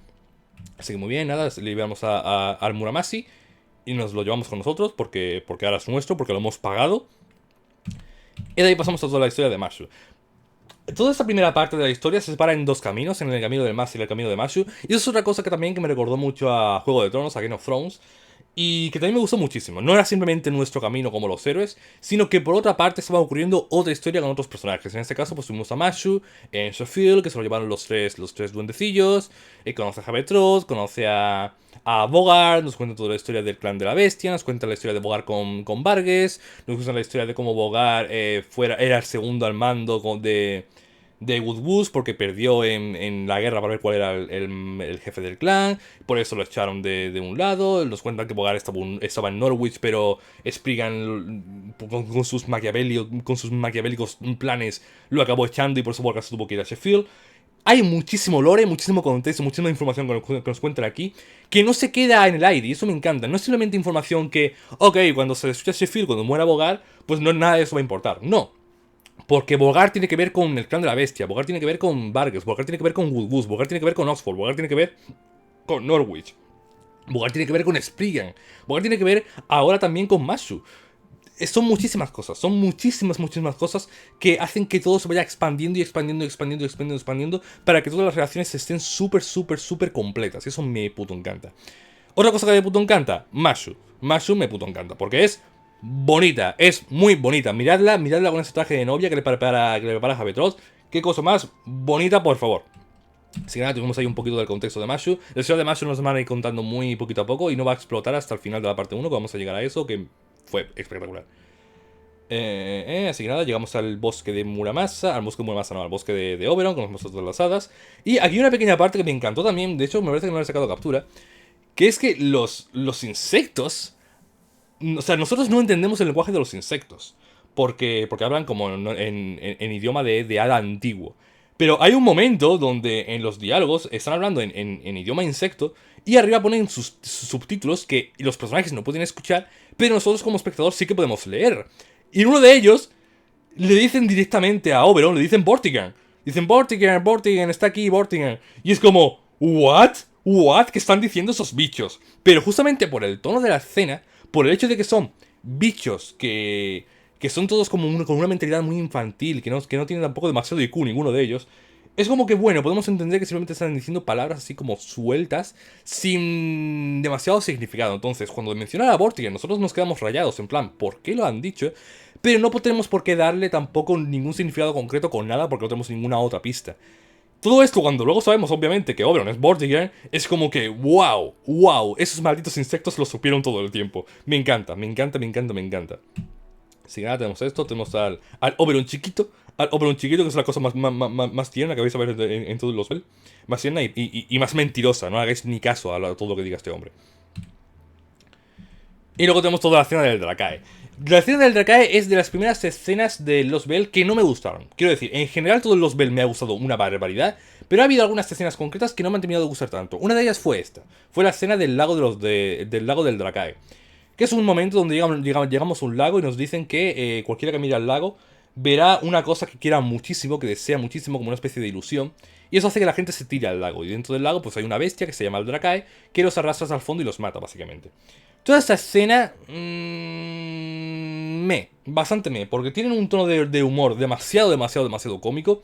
Así que muy bien, nada, le llevamos al Muramasi y nos lo llevamos con nosotros porque ahora es nuestro, porque lo hemos pagado. Y de ahí pasamos a toda la historia de Mashu. Toda esta primera parte de la historia se separa en dos caminos, en el camino del Mas y el camino de Mashu. Y eso es otra cosa que también que me recordó mucho a Juego de Tronos, a Game of Thrones. Y que también me gustó muchísimo. No era simplemente nuestro camino como los héroes, sino que por otra parte estaba ocurriendo otra historia con otros personajes. En este caso, pues tuvimos a Mashu en Sheffield, que se lo llevaron los tres duendecillos. Conoce a Jabetroth, conoce a Bogart, nos cuenta toda la historia del clan de la bestia, nos cuenta la historia de Bogart con Vargas, nos cuenta la historia de cómo Bogart era el segundo al mando de Wood porque perdió en la guerra para ver cuál era el jefe del clan. Por eso lo echaron de un lado. Nos cuentan que Bogart estaba en Norwich, pero Spriggan con sus maquiavélicos planes lo acabó echando y por eso Bogart se tuvo que ir a Sheffield. hay muchísimo lore, muchísimo contexto, muchísima información que nos cuentan aquí, que no se queda en el aire, y eso me encanta. No es simplemente información que, ok, cuando se destruya Sheffield, cuando muera Bogar, pues no nada de eso va a importar. No. Porque Bogar tiene que ver con el clan de la bestia, Bogar tiene que ver con Vargas, Bogar tiene que ver con Woodgoose, Bogar tiene que ver con Oxford, Bogar tiene que ver con Norwich, Bogar tiene que ver con Spriggan, Bogar tiene que ver ahora también con Mashu. Son muchísimas cosas, son muchísimas cosas que hacen que todo se vaya expandiendo y expandiendo y expandiendo y expandiendo y expandiendo para que todas las relaciones estén súper completas. Y eso me puto encanta. Otra cosa que me puto encanta, Mashu. Mashu me puto encanta porque es bonita, es muy bonita. Miradla, miradla con ese traje de novia que le prepara Javetros. Qué cosa más bonita, por favor. Así que nada, tuvimos ahí un poquito del contexto de Mashu. El señor de Mashu nos van a ir contando muy poquito a poco y no va a explotar hasta el final de la parte 1, que vamos a llegar a eso, que fue espectacular. Así que nada, llegamos al bosque de Muramasa, al bosque de Muramasa no, al bosque de Oberon, con los monstruos de las hadas. Y aquí hay una pequeña parte que me encantó también, de hecho me parece que no le he sacado captura, que es que los insectos, o sea, nosotros no entendemos el lenguaje de los insectos, porque hablan como en idioma de hada antiguo. Pero hay un momento donde en los diálogos están hablando en idioma insecto y arriba ponen sus subtítulos que los personajes no pueden escuchar, pero nosotros como espectador sí que podemos leer. Y en uno de ellos le dicen directamente a Oberon, le dicen Vortigern. Dicen Vortigern, está aquí Vortigern. Y es como, ¿what? ¿What? ¿Qué están diciendo esos bichos? Pero justamente por el tono de la escena, por el hecho de que son bichos que son todos como con una mentalidad muy infantil, que no tienen tampoco demasiado IQ ninguno de ellos, es como que, bueno, podemos entender que simplemente están diciendo palabras así como sueltas, sin demasiado significado. Entonces, cuando mencionan a Vortigern, nosotros nos quedamos rayados, en plan, ¿por qué lo han dicho? Pero no tenemos por qué darle tampoco ningún significado concreto con nada, porque no tenemos ninguna otra pista. Todo esto, cuando luego sabemos, obviamente, que Oberon es Vortigern, es como que, wow, esos malditos insectos lo supieron todo el tiempo. Me encanta. Así que nada, tenemos esto, tenemos al Oberon chiquito, que es la cosa más tierna que vais a ver en todos los Bell. Más tierna y más mentirosa, no hagáis ni caso a todo lo que diga este hombre. Y luego tenemos toda la escena del Drakae. La escena del Drakae es de las primeras escenas de Los Bell que no me gustaron. Quiero decir, en general todo Los Bell me ha gustado una barbaridad, pero ha habido algunas escenas concretas que no me han terminado de gustar tanto. Una de ellas fue esta. Fue la escena del lago, del lago del Drakae. Que es un momento donde llegamos a un lago y nos dicen que cualquiera que mire al lago verá una cosa que quiera muchísimo, que desea muchísimo, como una especie de ilusión. Y eso hace que la gente se tire al lago. Y dentro del lago pues hay una bestia que se llama el Drakae, que los arrastra al fondo y los mata, básicamente. Toda esta escena... bastante porque tienen un tono de humor demasiado cómico.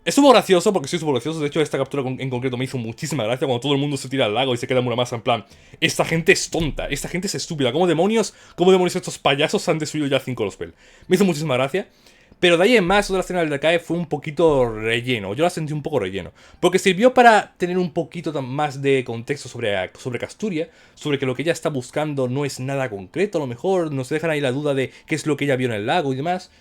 Estuvo gracioso, porque sí estuvo gracioso. De hecho, esta captura en concreto me hizo muchísima gracia cuando todo el mundo se tira al lago y se queda Muramasa en plan, esta gente es tonta, esta gente es estúpida. ¿Cómo demonios estos payasos han destruido ya 5 Lospel? Me hizo muchísima gracia. Pero de ahí en más, toda la escena del Drakae fue un poquito relleno. Yo la sentí un poco relleno. Porque sirvió para tener un poquito más de contexto sobre Casturia. Sobre que lo que ella está buscando no es nada concreto. A lo mejor nos dejan ahí la duda de qué es lo que ella vio en el lago y demás.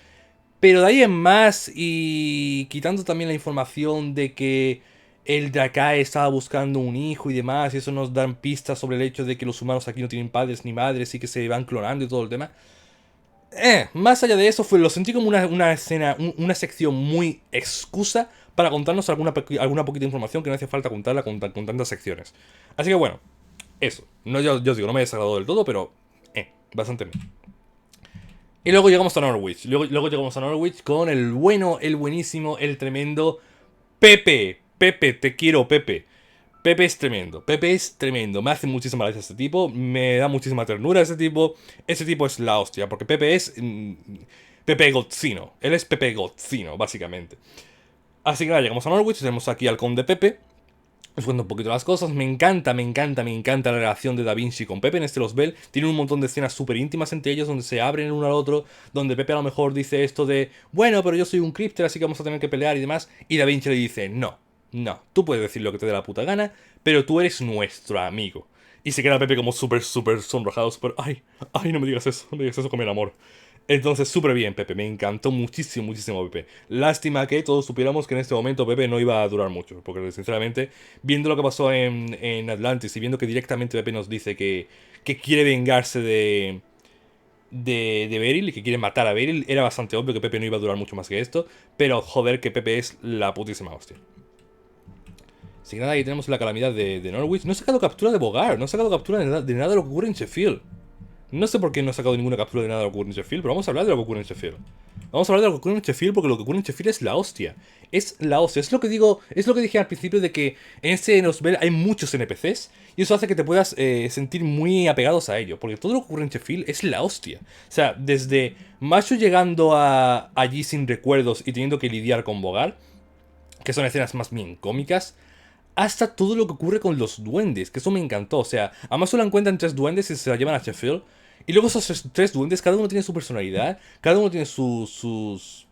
Pero de ahí en más, y quitando también la información de que el Drakae estaba buscando un hijo y demás, y eso nos dan pistas sobre el hecho de que los humanos aquí no tienen padres ni madres y que se van clonando y todo el tema. Más allá de eso, lo sentí como una escena, una sección muy excusa para contarnos alguna poquita información que no hacía falta contarla con tantas secciones. Así que bueno, eso. No, yo os digo, no me he desagradado del todo, pero bastante bien. Y luego llegamos a Norwich. Luego llegamos a Norwich con el bueno, el buenísimo, el tremendo Pepe. Pepe, te quiero, Pepe. Pepe es tremendo. Pepe es tremendo. Me hace muchísima gracia este tipo. Me da muchísima ternura este tipo. Este tipo es la hostia. Porque Pepe es... Pepe Gozzino. Él es Pepe Gozzino, básicamente. Así que nada, llegamos a Norwich. Tenemos aquí al conde Pepe. Os cuento un poquito las cosas. Me encanta la relación de Da Vinci con Pepe en este Los Bell. Tiene un montón de escenas súper íntimas entre ellos donde se abren el uno al otro. Donde Pepe a lo mejor dice esto de, bueno, pero yo soy un Crypter, así que vamos a tener que pelear y demás. Y Da Vinci le dice, no, tú puedes decir lo que te dé la puta gana, pero tú eres nuestro amigo. Y se queda Pepe como súper sonrojado, ay, no me digas eso, con el amor. Entonces, súper bien, Pepe. Me encantó muchísimo, Pepe. Lástima que todos supiéramos que en este momento Pepe no iba a durar mucho. Porque, sinceramente, viendo lo que pasó en Atlantis y viendo que directamente Pepe nos dice que quiere vengarse de Beryl y que quiere matar a Beryl, era bastante obvio que Pepe no iba a durar mucho más que esto. Pero, joder, que Pepe es la putísima hostia. Así que nada, ahí tenemos la calamidad de Norwich. No he sacado captura de Bogar, no he sacado captura de nada de lo que ocurre en Sheffield. No sé por qué no he sacado ninguna captura de nada de lo que ocurre en Sheffield, pero vamos a hablar de lo que ocurre en Sheffield. Vamos a hablar de lo que ocurre en Sheffield porque lo que ocurre en Sheffield es la hostia. Es la hostia. Es lo que digo, es lo que dije al principio de que en este Nosbel hay muchos NPCs y eso hace que te puedas sentir muy apegados a ello. Porque todo lo que ocurre en Sheffield es la hostia. O sea, desde Mashu llegando allí sin recuerdos y teniendo que lidiar con Bogar, que son escenas más bien cómicas, hasta todo lo que ocurre con los duendes, que eso me encantó. O sea, además solo encuentran 3 duendes y se la llevan a Sheffield. Y luego esos tres duendes, cada uno tiene su personalidad, cada uno tiene sus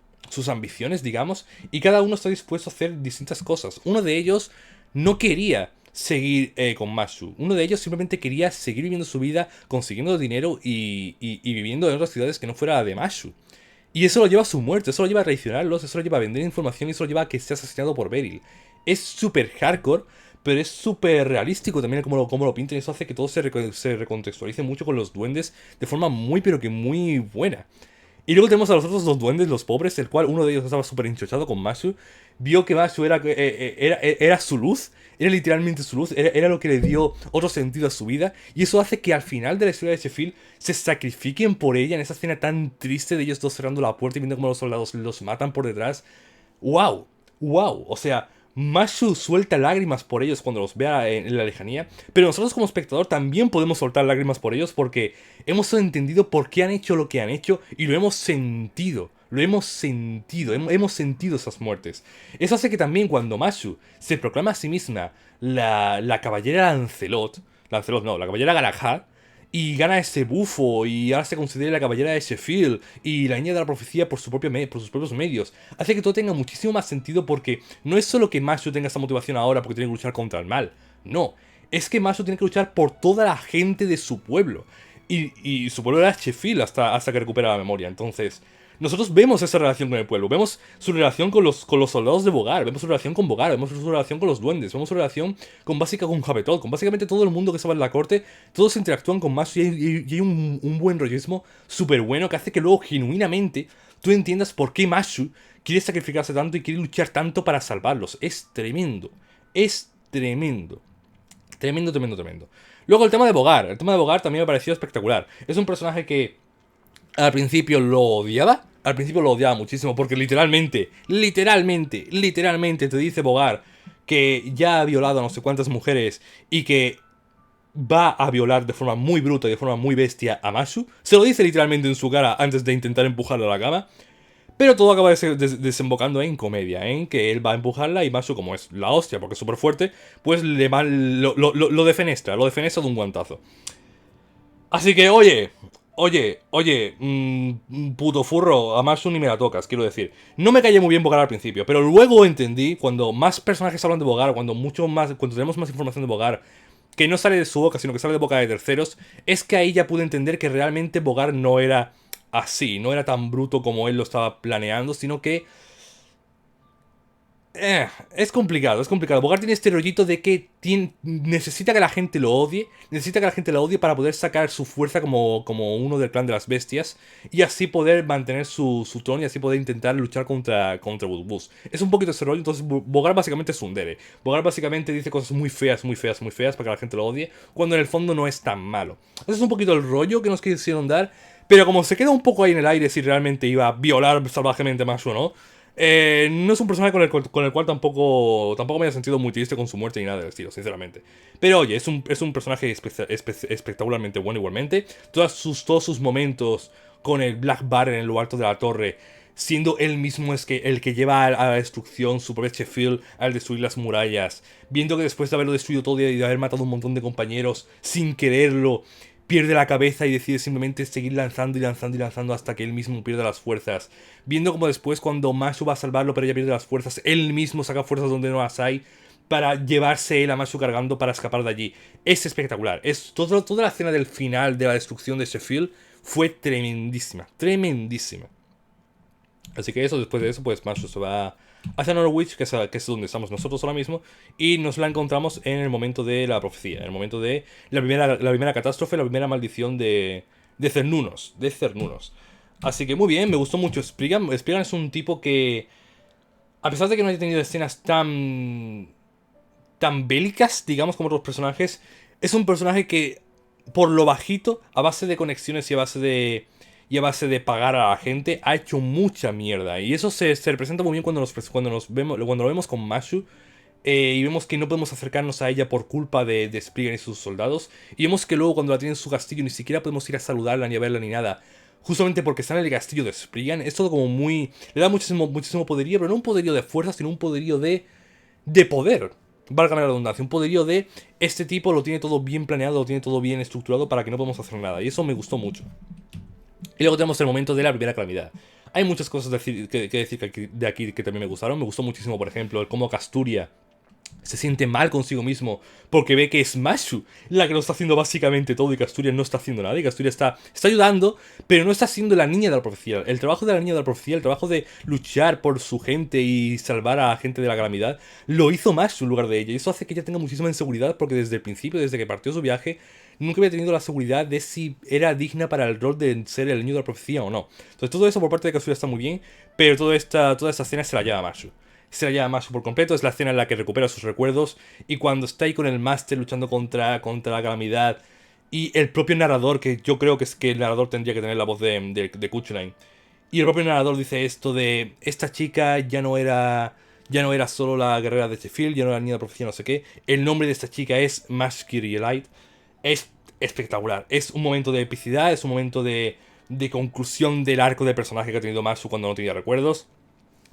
ambiciones, digamos, y cada uno está dispuesto a hacer distintas cosas. Uno de ellos no quería seguir con Mashu. Uno de ellos simplemente quería seguir viviendo su vida, consiguiendo dinero y viviendo en otras ciudades que no fuera la de Mashu. Y eso lo lleva a su muerte, eso lo lleva a traicionarlos, eso lo lleva a vender información y eso lo lleva a que sea asesinado por Beryl. Es súper hardcore, pero es súper realístico también como lo pintan y eso hace que todo se recontextualice mucho con los duendes de forma muy pero que muy buena. Y luego tenemos a los otros 2 duendes, los pobres, el cual uno de ellos estaba súper enchochado con Mashu. Vio que Mashu era su luz, era literalmente su luz, era lo que le dio otro sentido a su vida. Y eso hace que al final de la historia de Sheffield se sacrifiquen por ella en esa escena tan triste de ellos dos cerrando la puerta y viendo cómo los soldados los matan por detrás. ¡Wow! ¡Wow! O sea, Mashu suelta lágrimas por ellos cuando los vea en la lejanía, pero nosotros como espectador también podemos soltar lágrimas por ellos porque hemos entendido por qué han hecho lo que han hecho y lo hemos sentido. Lo hemos sentido, hemos sentido esas muertes. Eso hace que también cuando Mashu se proclama a sí misma la caballera Lancelot no, la caballera Galahad, y gana ese bufo y ahora se considera la caballera de Sheffield y la niña de la profecía por sus propios medios. Hace que todo tenga muchísimo más sentido porque no es solo que Mashu tenga esa motivación ahora porque tiene que luchar contra el mal. No, es que Mashu tiene que luchar por toda la gente de su pueblo. Y su pueblo era Sheffield hasta que recupera la memoria. Entonces, nosotros vemos esa relación con el pueblo, vemos su relación con los soldados de Bogar, vemos su relación con Bogar, vemos su relación con los duendes, vemos su relación con Jabetot, con básicamente todo el mundo que estaba en la corte, todos interactúan con Mashu y hay un buen rollismo súper bueno que hace que luego genuinamente tú entiendas por qué Mashu quiere sacrificarse tanto y quiere luchar tanto para salvarlos. Es tremendo, es tremendo. Tremendo, tremendo, tremendo. Luego el tema de Bogar también me pareció espectacular. Es un personaje que al principio lo odiaba. Al principio lo odiaba muchísimo porque literalmente te dice Bogar que ya ha violado a no sé cuántas mujeres y que va a violar de forma muy bruta y de forma muy bestia a Mashu. Se lo dice literalmente en su cara antes de intentar empujarla a la cama. Pero todo acaba desembocando en comedia, en que él va a empujarla y Mashu, como es la hostia porque es súper fuerte, pues lo defenestra de un guantazo. Así que, oye, puto furro, a Mashu ni me la tocas, quiero decir. No me callé muy bien Bogar al principio, pero luego entendí, cuando más personajes hablan de Bogar, cuando tenemos más información de Bogar, que no sale de su boca, sino que sale de boca de terceros, es que ahí ya pude entender que realmente Bogar no era así, no era tan bruto como él lo estaba planeando, sino que es complicado, es complicado. Bogart tiene este rollito de que necesita que la gente lo odie, necesita que la gente lo odie para poder sacar su fuerza como uno del clan de las bestias y así poder mantener su trono y así poder intentar luchar contra Woodwoods. Es un poquito ese rollo, entonces Bogart básicamente es un dere. Bogart básicamente dice cosas muy feas, muy feas, muy feas para que la gente lo odie, cuando en el fondo no es tan malo. Ese es un poquito el rollo que nos quisieron dar, pero como se queda un poco ahí en el aire si realmente iba a violar salvajemente más o no. No es un personaje con el cual tampoco me haya sentido muy triste con su muerte ni nada del estilo, sinceramente. Pero oye, es un personaje espectacularmente bueno igualmente. Todos sus momentos con el Black Bar en lo alto de la torre, siendo él mismo el que lleva a la destrucción su propio Sheffield al destruir las murallas. Viendo que después de haberlo destruido todo y de haber matado a un montón de compañeros sin quererlo, pierde la cabeza y decide simplemente seguir lanzando y lanzando y lanzando hasta que él mismo pierde las fuerzas. Viendo como después cuando Mashu va a salvarlo pero ella pierde las fuerzas, él mismo saca fuerzas donde no las hay para llevarse él a Mashu cargando para escapar de allí. Es espectacular. Toda la escena del final de la destrucción de Sheffield fue tremendísima, tremendísima. Así que después de eso, pues Mashu se va hacia Norwich, que es donde estamos nosotros ahora mismo, y nos la encontramos en el momento de la profecía, en el momento de la primera catástrofe, la primera maldición de Cernunos, Así que muy bien, me gustó mucho. Spriggan es un tipo que, a pesar de que no haya tenido escenas tan tan bélicas, digamos, como otros personajes. Es un personaje que, por lo bajito, a base de conexiones y a base de pagar a la gente, ha hecho mucha mierda. Y eso se representa muy bien cuando lo vemos con Mashu. Y vemos que no podemos acercarnos a ella por culpa de Spriggan y sus soldados. Y vemos que luego cuando la tienen en su castillo ni siquiera podemos ir a saludarla ni a verla ni nada. Justamente porque está en el castillo de Spriggan. Es todo como muy... Le da muchísimo, muchísimo poderío, pero no un poderío de fuerza, sino un poderío de poder. Válgame la redundancia. Un poderío de... Este tipo lo tiene todo bien planeado, lo tiene todo bien estructurado para que no podamos hacer nada. Y eso me gustó mucho. Y luego tenemos el momento de la primera calamidad. Hay muchas cosas que decir de aquí que también me gustaron. Me gustó muchísimo, por ejemplo, el cómo Casturia se siente mal consigo mismo porque ve que es Mashu la que lo está haciendo básicamente todo y que Asturias no está haciendo nada y que Asturias está ayudando, pero no está siendo la niña de la profecía. El trabajo de la niña de la profecía, el trabajo de luchar por su gente y salvar a la gente de la calamidad, lo hizo Mashu en lugar de ella. Y eso hace que ella tenga muchísima inseguridad porque desde el principio, desde que partió su viaje, nunca había tenido la seguridad de si era digna para el rol de ser el niño de la profecía o no. Entonces todo eso por parte de Kazuya está muy bien, pero toda esta escena se la lleva Mashu. Se la lleva Mashu por completo, es la escena en la que recupera sus recuerdos y cuando está ahí con el máster luchando contra la calamidad y el propio narrador, que yo creo que es que el narrador tendría que tener la voz de Kuchulain, y el propio narrador dice esto de esta chica ya no era solo la guerrera de Sheffield, ya no era la niña de la profecía, no sé qué, el nombre de esta chica es Mashkir-Elite. Es espectacular, es un momento de epicidad, es un momento de conclusión del arco de personaje que ha tenido Mashu cuando no tenía recuerdos,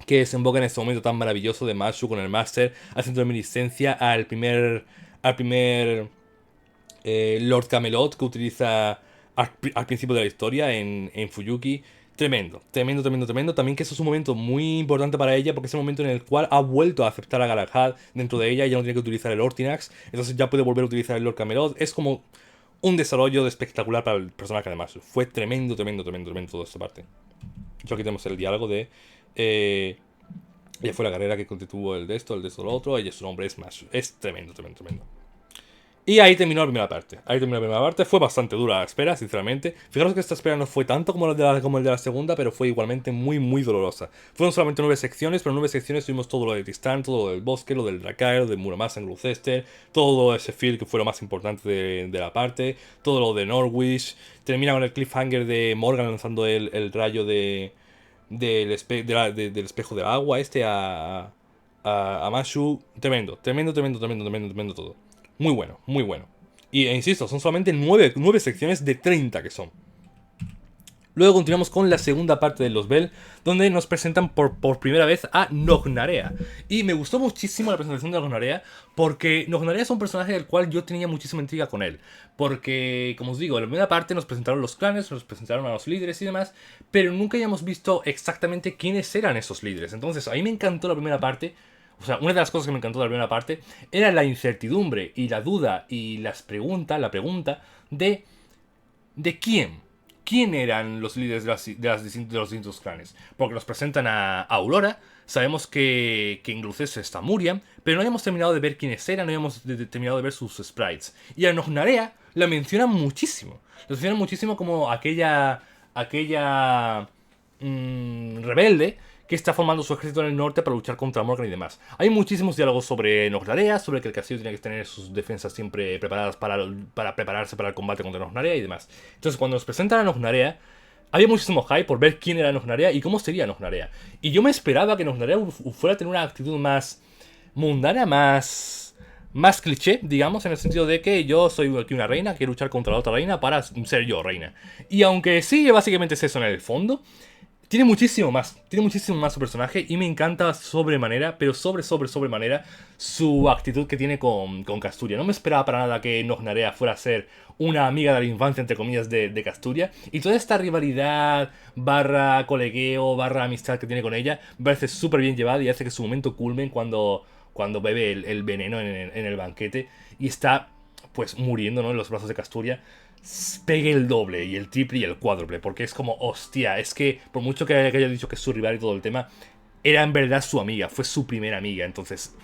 que desemboca en este momento tan maravilloso de Mashu con el Master, haciendo reminiscencia al primer Lord Camelot que utiliza al principio de la historia en Fuyuki. Tremendo, tremendo, tremendo, tremendo. También que eso es un momento muy importante para ella porque es el momento en el cual ha vuelto a aceptar a Galahad dentro de ella, ya no tiene que utilizar el Ortinax, entonces ya puede volver a utilizar el Lord Camelot. Es como un desarrollo espectacular para el personaje de Mashu. Fue tremendo, tremendo, tremendo, tremendo toda esta parte. Yo aquí tenemos el diálogo de... ella fue la carrera que contuvo el de esto, lo otro. Ella su nombre es Mashu. Es tremendo, tremendo, tremendo. Y ahí terminó la primera parte. Fue bastante dura la espera, sinceramente. Fijaros que esta espera no fue tanto como el de la segunda, pero fue igualmente muy, muy dolorosa. Fueron solamente 9 secciones, pero en 9 secciones tuvimos todo lo de Tristán, todo lo del bosque, lo del Dracaer, lo de Muramasa en Gloucester, todo ese field que fue lo más importante de la parte, todo lo de Norwich. Termina con el cliffhanger de Morgan lanzando el rayo del espejo del agua a Mashu. Tremendo, tremendo, tremendo, tremendo, tremendo, tremendo todo. Muy bueno, muy bueno. Y insisto, son solamente 9 secciones de 30 que son. Luego continuamos con la segunda parte de los Bell, donde nos presentan por primera vez a Nognarea. Y me gustó muchísimo la presentación de Nognarea, porque Nognarea es un personaje del cual yo tenía muchísima intriga con él. Porque, como os digo, en la primera parte nos presentaron los clanes, nos presentaron a los líderes y demás, pero nunca habíamos visto exactamente quiénes eran esos líderes. Entonces, a mí me encantó la primera parte. O sea, una de las cosas que me encantó de la primera parte era la incertidumbre y la duda y la pregunta de quién. ¿Quién eran los líderes de los distintos clanes? Porque nos presentan a Aurora, sabemos que en Gloucester está Muriam, pero no habíamos terminado de ver quiénes eran, no habíamos terminado de ver sus sprites. Y a Nognarea la mencionan muchísimo. La mencionan muchísimo como aquella rebelde que está formando su ejército en el norte para luchar contra Morgan y demás. Hay muchísimos diálogos sobre Nognarea, sobre que el castillo tiene que tener sus defensas siempre preparadas para prepararse para el combate contra Nognarea y demás. Entonces, cuando nos presentan a Nognarea, había muchísimo hype por ver quién era Nognarea y cómo sería Nognarea. Y yo me esperaba que Nognarea fuera a tener una actitud más mundana, más cliché, digamos, en el sentido de que yo soy aquí una reina, quiero luchar contra la otra reina para ser yo reina. Y aunque sí, básicamente es eso en el fondo, tiene muchísimo más su personaje y me encanta sobremanera, pero sobremanera, su actitud que tiene con Casturia. No me esperaba para nada que Nognarea fuera a ser una amiga de la infancia, entre comillas, de Casturia. Y toda esta rivalidad, barra colegueo, barra amistad que tiene con ella, me parece súper bien llevada y hace que su momento culmen cuando bebe el veneno en el banquete y está, pues, muriendo, ¿no?, en los brazos de Casturia. Pegue el doble y el triple y el cuádruple, porque es como, hostia, es que por mucho que haya dicho que es su rival y todo el tema, era en verdad su amiga, fue su primera amiga, entonces,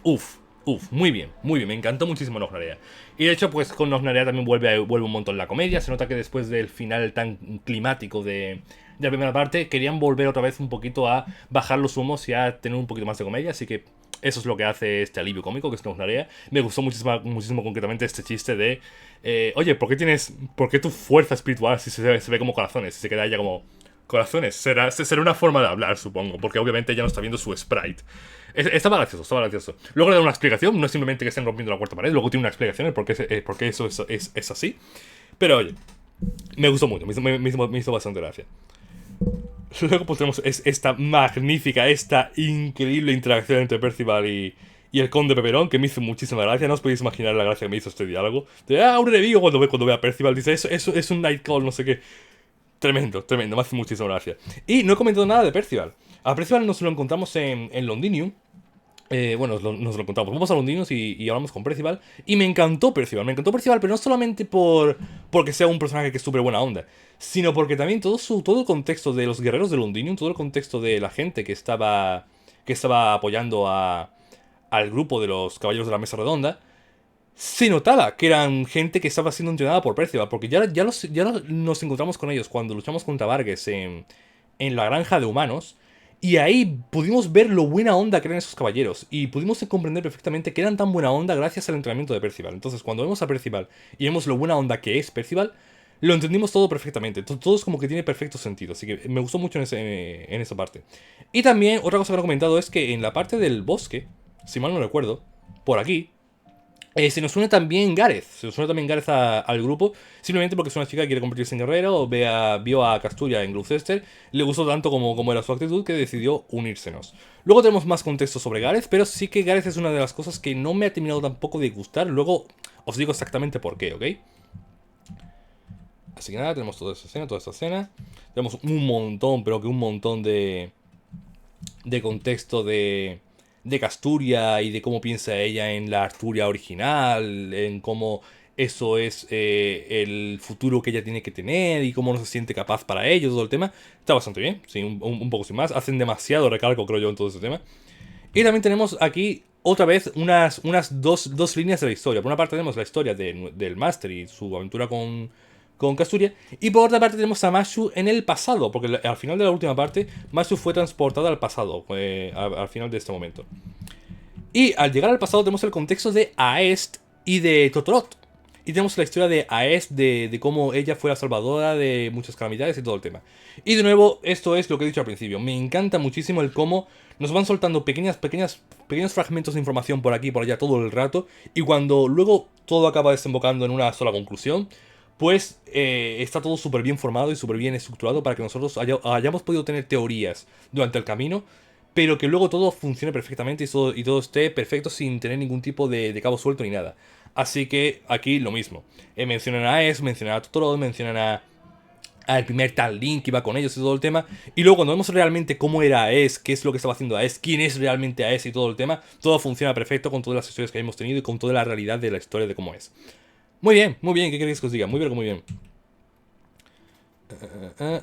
muy bien, me encantó muchísimo Nognarea. Y de hecho, pues con Nognarea también vuelve un montón la comedia, se nota que después del final tan climático de la primera parte, querían volver otra vez un poquito a bajar los humos y a tener un poquito más de comedia, así que Eso es lo que hace este alivio cómico, que es una área. Me gustó muchísimo, muchísimo concretamente este chiste de... oye, ¿por qué tu fuerza espiritual si se ve como corazones? Si se queda ella como... Corazones, será una forma de hablar, supongo, porque obviamente ella no está viendo su sprite. Estaba gracioso, estaba gracioso. Luego le da una explicación, no es simplemente que estén rompiendo la cuarta pared, luego tiene una explicación de por qué eso es así. Pero oye, me gustó mucho, me hizo bastante gracia. Luego pues tenemos esta magnífica, esta increíble interacción entre Percival y el Conde Peperón, que me hizo muchísima gracia. No os podéis imaginar la gracia que me hizo este diálogo. De, un enemigo cuando ve a Percival, dice, eso es un Nightcall, no sé qué. Tremendo, tremendo, me hace muchísima gracia. Y no he comentado nada de Percival. A Percival nos lo encontramos en Londinium. Bueno, nos lo encontramos. Vamos a Londinium y hablamos con Percival. Y me encantó Percival. Me encantó Percival, pero no solamente porque sea un personaje que es súper buena onda, sino porque también todo el contexto de los guerreros de Londinium, todo el contexto de la gente que estaba apoyando al grupo de los caballeros de la mesa redonda, se notaba que eran gente que estaba siendo entrenada por Percival, porque nos encontramos con ellos cuando luchamos contra Vargas en la granja de humanos, y ahí pudimos ver lo buena onda que eran esos caballeros, y pudimos comprender perfectamente que eran tan buena onda gracias al entrenamiento de Percival. Entonces, cuando vemos a Percival y vemos lo buena onda que es Percival, lo entendimos todo perfectamente. Todo es como que tiene perfecto sentido, así que me gustó mucho en esa parte. Y también, otra cosa que no he comentado es que en la parte del bosque, si mal no recuerdo, por aquí, se nos une también Gareth. Se nos une también Gareth al grupo. Simplemente porque es una chica que quiere convertirse en guerrero. Vio a Casturia en Gloucester. Le gustó tanto como era su actitud que decidió unírsenos. Luego tenemos más contexto sobre Gareth. Pero sí que Gareth es una de las cosas que no me ha terminado tampoco de gustar. Luego os digo exactamente por qué, ¿ok? Así que nada, tenemos toda esta escena. Tenemos un montón, pero que un montón de contexto de Casturia y de cómo piensa ella en la Arturia original, en cómo eso es el futuro que ella tiene que tener y cómo no se siente capaz para ello, todo el tema. Está bastante bien, sí, un poco sin más. Hacen demasiado recalco, creo yo, en todo ese tema. Y también tenemos aquí otra vez unas dos líneas de la historia. Por una parte tenemos la historia del Master y su aventura con Casturia. Y por otra parte tenemos a Mashu en el pasado, porque al final de la última parte, Mashu fue transportada al pasado, al final de este momento. Y al llegar al pasado tenemos el contexto de Aest y de Totorot. Y tenemos la historia de Aest, de cómo ella fue la salvadora de muchas calamidades y todo el tema. Y de nuevo, esto es lo que he dicho al principio. Me encanta muchísimo el cómo nos van soltando pequeños fragmentos de información por aquí y por allá todo el rato. Y cuando luego todo acaba desembocando en una sola conclusión, pues está todo súper bien formado y súper bien estructurado para que nosotros hayamos podido tener teorías durante el camino, pero que luego todo funcione perfectamente y todo esté perfecto sin tener ningún tipo de cabo suelto ni nada. Así que aquí lo mismo. Mencionan a Es, mencionan a Totoro, mencionan al primer tal Link que iba con ellos y todo el tema. Y luego cuando vemos realmente cómo era Aes, qué es lo que estaba haciendo Aes, quién es realmente Aes y todo el tema, todo funciona perfecto con todas las historias que hemos tenido y con toda la realidad de la historia de cómo es. Muy bien, ¿qué queréis que os diga? Muy bien.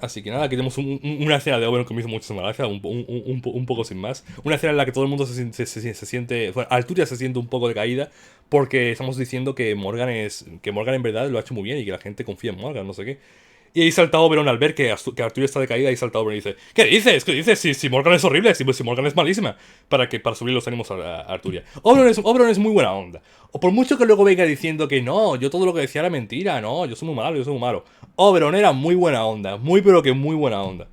Así que nada, aquí tenemos una escena de Oberyn que me hizo muchísima gracia, un poco sin más. Una escena en la que todo el mundo se siente. Bueno, Arturia se siente un poco de caída porque estamos diciendo que Morgan en verdad lo ha hecho muy bien y que la gente confía en Morgan, no sé qué. Y ahí salta Oberyn al ver que Arturia está de caída y salta Oberyn y dice: ¿Qué dices? ¿Qué dices? Si Morgan es horrible, si Morgan es malísima. Para subir los ánimos a Arturia. Oberyn es muy buena onda. O por mucho que luego venga diciendo que no, yo todo lo que decía era mentira, no, yo soy muy malo, yo soy muy malo. Oberyn era muy buena onda, muy pero que muy buena onda.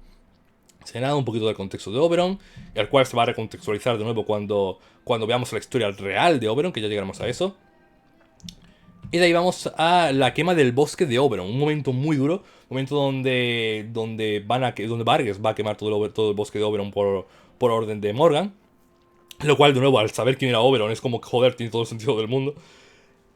Se ha dado un poquito del contexto de Oberyn, el cual se va a recontextualizar de nuevo cuando veamos la historia real de Oberyn, que ya llegaremos a eso. Y de ahí vamos a la quema del bosque de Oberyn, un momento muy duro, un momento donde Vargas va a quemar todo el bosque de Oberyn por orden de Morgan. Lo cual, de nuevo, al saber quién era Oberyn, es como que, joder, tiene todo el sentido del mundo.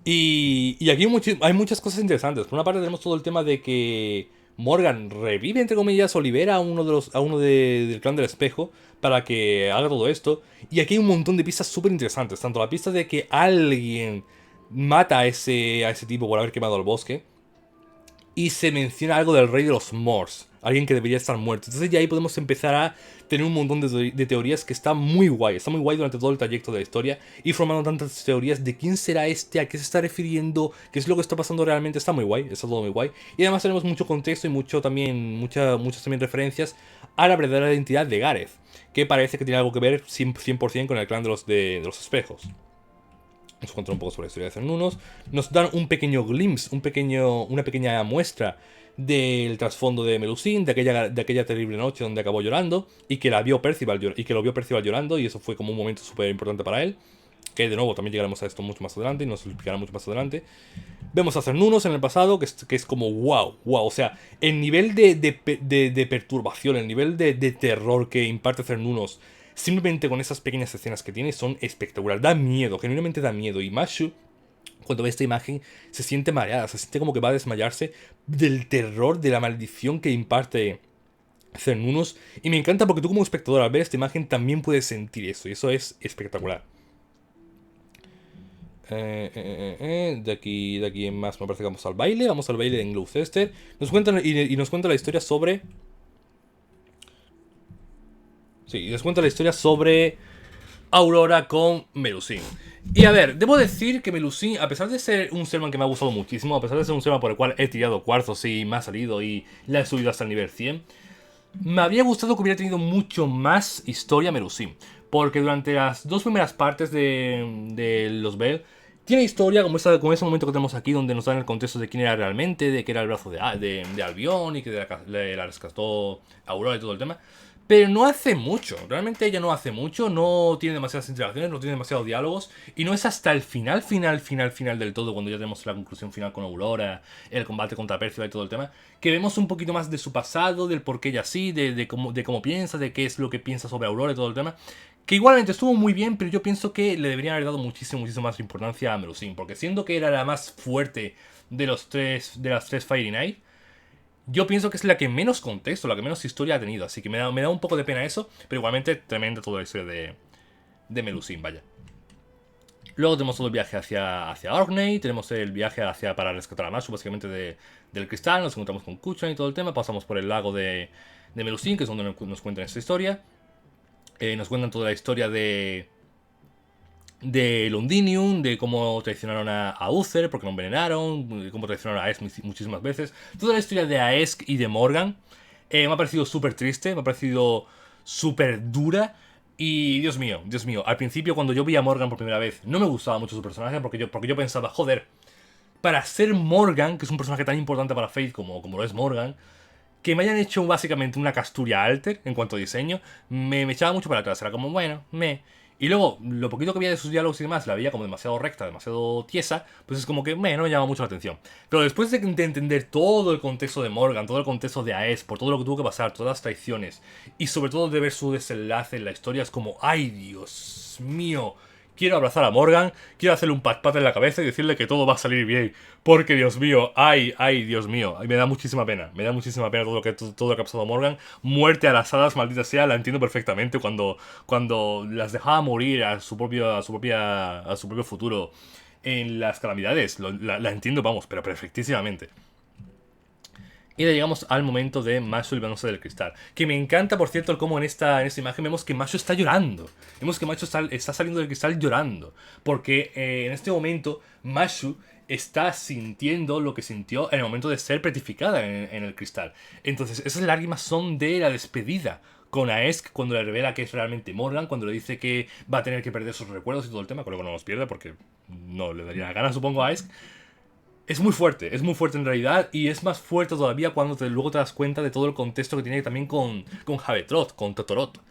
Y aquí hay muchas cosas interesantes. Por una parte tenemos todo el tema de que Morgan revive, entre comillas, o libera a uno del clan del espejo para que haga todo esto. Y aquí hay un montón de pistas súper interesantes. Tanto la pista de que alguien mata a ese tipo por haber quemado el bosque. y se menciona algo del rey de los Morts, alguien que debería estar muerto. Entonces ya ahí podemos empezar a tener un montón de teorías que está muy guay durante todo el trayecto de la historia, y formando tantas teorías de quién será este, a qué se está refiriendo, qué es lo que está pasando realmente. Está muy guay, está todo muy guay. Y además tenemos mucho contexto y muchas también referencias a la verdadera identidad de Gareth, que parece que tiene algo que ver 100% con el clan de los espejos. Nos cuentan un poco sobre la historia de Cernunos, nos dan un pequeño glimpse, una pequeña muestra del trasfondo de Melusine, de aquella terrible noche donde acabó llorando y que lo vio Percival llorando, y eso fue como un momento súper importante para él, que de nuevo también llegaremos a esto mucho más adelante y nos lo explicará mucho más adelante. Vemos a Cernunos en el pasado, que es como wow, o sea, el nivel de perturbación, el nivel de terror que imparte Cernunos simplemente con esas pequeñas escenas que tiene son espectaculares. Da miedo, genuinamente da miedo. Y Mashu, cuando ve esta imagen, se siente mareada, se siente como que va a desmayarse del terror, de la maldición que imparte Cernunos. Y me encanta porque tú como espectador al ver esta imagen también puedes sentir eso, y eso es espectacular. De aquí en más me parece que vamos al baile en Gloucester. Nos cuentan y nos cuenta la historia sobre... Sí, nos cuenta la historia sobre Aurora con Melusine. Y a ver, debo decir que Melusine, a pesar de ser un Selman que me ha gustado muchísimo, a pesar de ser un Selman por el cual he tirado cuarzos y me ha salido y la he subido hasta el nivel 100, me habría gustado que hubiera tenido mucho más historia Melusine. Porque durante las dos primeras partes de los Bell, tiene historia como ese momento que tenemos aquí, donde nos dan el contexto de quién era realmente, de que era el brazo de Albion y que la rescató Aurora y todo el tema. Pero no hace mucho, realmente ella no hace mucho, no tiene demasiadas interacciones, no tiene demasiados diálogos, y no es hasta el final del todo, cuando ya tenemos la conclusión final con Aurora, el combate contra Percival y todo el tema, que vemos un poquito más de su pasado, del por qué ella así, de cómo piensa, de qué es lo que piensa sobre Aurora y todo el tema. Que igualmente estuvo muy bien, pero yo pienso que le deberían haber dado muchísimo más importancia a Melusine, porque siendo que era la más fuerte de las tres Fairy Knight, yo pienso que es la que menos contexto, la que menos historia ha tenido. Así que me da un poco de pena eso. Pero igualmente tremenda toda la historia de Melusine, vaya. Luego tenemos todo el viaje hacia Orkney. Tenemos el viaje para rescatar a Mashu, básicamente del cristal. Nos encontramos con Kuchan y todo el tema. Pasamos por el lago de Melusine, que es donde nos cuentan esta historia. Nos cuentan toda la historia de Londinium, de cómo traicionaron a Uther porque lo envenenaron, de cómo traicionaron a Aesk muchísimas veces. Toda la historia de Aesk y de Morgan me ha parecido súper triste, me ha parecido súper dura. Y Dios mío, al principio cuando yo vi a Morgan por primera vez, no me gustaba mucho su personaje porque yo pensaba, joder, para ser Morgan, que es un personaje tan importante para Faith como lo es Morgan, que me hayan hecho básicamente una Casturia Alter en cuanto a diseño, me echaba mucho para atrás. Era como, bueno, Y luego, lo poquito que había de sus diálogos y demás, la veía como demasiado recta, demasiado tiesa, pues es como que, no me llama mucho la atención. Pero después de entender todo el contexto de Morgan, todo el contexto de Aes, por todo lo que tuvo que pasar, todas las traiciones, y sobre todo de ver su desenlace en la historia, es como, ¡ay, Dios mío! Quiero abrazar a Morgan, quiero hacerle un pat-pat en la cabeza y decirle que todo va a salir bien. Porque, Dios mío, Dios mío, me da muchísima pena. Me da muchísima pena todo lo que ha pasado a Morgan. Muerte a las hadas, maldita sea, la entiendo perfectamente cuando las dejaba morir a su propio futuro en las calamidades. La entiendo, vamos, pero perfectísimamente. Y ya llegamos al momento de Mashu librándose del cristal. Que me encanta, por cierto, el cómo en esta imagen vemos que Mashu está llorando. Vemos que Mashu está saliendo del cristal llorando. Porque en este momento Mashu está sintiendo lo que sintió en el momento de ser petrificada en el cristal. Entonces, esas lágrimas son de la despedida con Aesk cuando le revela que es realmente Morgan, cuando le dice que va a tener que perder sus recuerdos y todo el tema, con lo que no los pierde porque no le daría la gana, supongo, a Aesk. Es muy fuerte en realidad, y es más fuerte todavía cuando luego te das cuenta de todo el contexto que tiene también con Habetrot, con Totorot.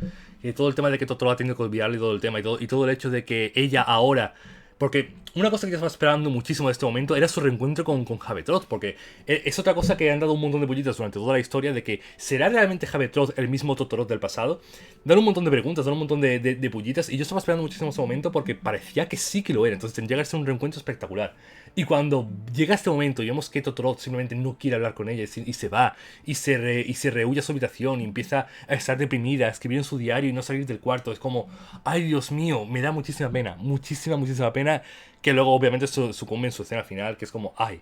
Todo el tema de que Totorot ha tenido que olvidarle todo el tema y todo el hecho de que ella ahora... Porque una cosa que yo estaba esperando muchísimo en este momento era su reencuentro con Habetrot, porque es otra cosa que han dado un montón de bullitas durante toda la historia de que ¿será realmente Habetrot el mismo Totorot del pasado? Dan un montón de preguntas, dan un montón de bullitas, y yo estaba esperando muchísimo ese momento porque parecía que sí que lo era, entonces tendría que ser un reencuentro espectacular. Y cuando llega este momento y vemos que Totorot simplemente no quiere hablar con ella y se va, y se rehuye a su habitación y empieza a estar deprimida, a escribir en su diario y no salir del cuarto, es como, ay Dios mío, me da muchísima pena, muchísima pena, que luego obviamente sucumbe en su escena final, que es como, ay.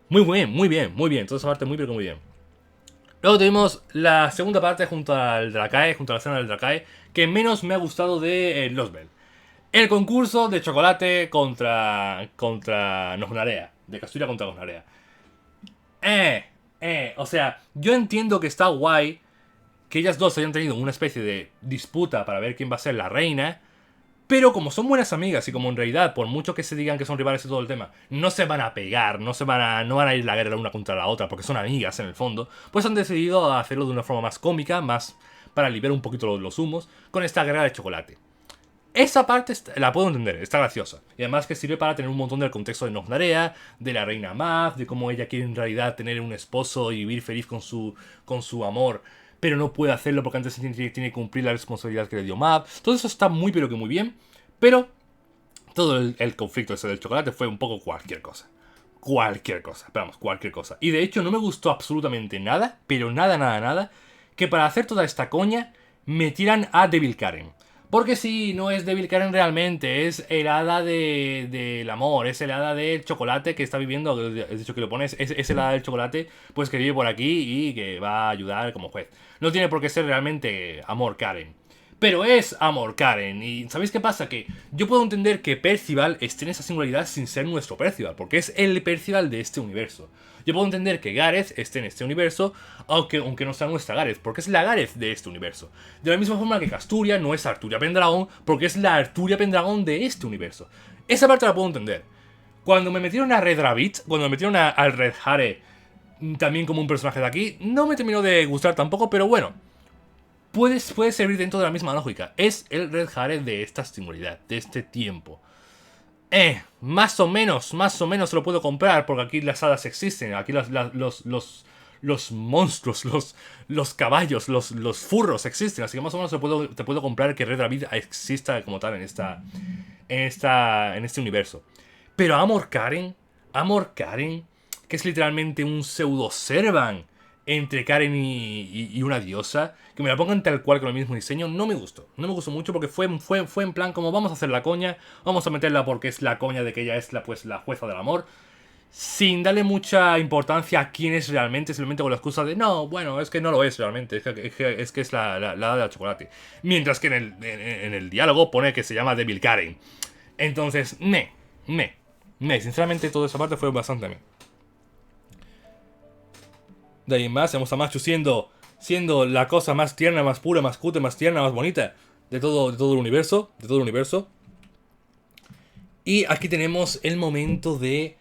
Muy bien, muy bien, muy bien. Toda esa parte muy, pero muy bien. Luego tuvimos la segunda parte junto al Drakae, junto a la escena del Drakae, que menos me ha gustado de Lost Bell. El concurso de chocolate contra Nognarea. De Casturia contra Nognarea. O sea, yo entiendo que está guay que ellas dos hayan tenido una especie de disputa para ver quién va a ser la reina. Pero como son buenas amigas y como en realidad, por mucho que se digan que son rivales y todo el tema, no se van a pegar, no van a ir a la guerra la una contra la otra, porque son amigas en el fondo, pues han decidido hacerlo de una forma más cómica, más para aliviar un poquito los humos, con esta guerra de chocolate. Esa parte la puedo entender, está graciosa. Y además que sirve para tener un montón del contexto de Nognarea, de la reina Mav, de cómo ella quiere en realidad tener un esposo y vivir feliz con su amor, pero no puede hacerlo porque antes tiene que cumplir la responsabilidad que le dio Mav. Todo eso está muy pero que muy bien, pero todo el conflicto ese del chocolate fue un poco cualquier cosa. Cualquier cosa, pero vamos, cualquier cosa. Y de hecho no me gustó absolutamente nada, pero nada, nada, nada, que para hacer toda esta coña metieran a Devil Karen. Porque sí, no es Devil Karen realmente, es el hada del amor, es el hada del chocolate que está viviendo, es dicho que lo pones, es el hada del chocolate, pues que vive por aquí y que va a ayudar como juez. No tiene por qué ser realmente amor Karen. Pero es amor Karen. Y ¿sabéis qué pasa? Que yo puedo entender que Percival esté en esa singularidad sin ser nuestro Percival, porque es el Percival de este universo. Yo puedo entender que Gareth esté en este universo, aunque no sea nuestra Gareth, porque es la Gareth de este universo. De la misma forma que Casturia no es Arturia Pendragon, porque es la Arturia Pendragon de este universo. Esa parte la puedo entender. Cuando me metieron a Red Rabbit, cuando me metieron al Red Hare, también como un personaje de aquí, no me terminó de gustar tampoco, pero bueno. Puede servir dentro de la misma lógica. Es el Red Hare de esta singularidad, de este tiempo. Más o menos se lo puedo comprar, porque aquí las hadas existen, aquí los monstruos, los caballos, los furros existen, así que más o menos te puedo comprar que Red Rabbit exista como tal en este universo. Pero Amor Karen, que es literalmente un pseudo Servan entre Karen y una diosa, que me la pongan tal cual con el mismo diseño, no me gustó. No me gustó mucho porque fue en plan como vamos a hacer la coña, vamos a meterla porque es la coña de que ella es la jueza del amor, sin darle mucha importancia a quién es realmente, simplemente con la excusa de no, bueno, es que no lo es realmente, es que es la hada del chocolate. Mientras que en el diálogo pone que se llama Devil Karen. Entonces, sinceramente toda esa parte fue bastante me. De ahí en más, tenemos a Machu siendo la cosa más tierna, más pura, más cutre, más tierna, más bonita de todo el universo. De todo el universo. Y aquí tenemos el momento de.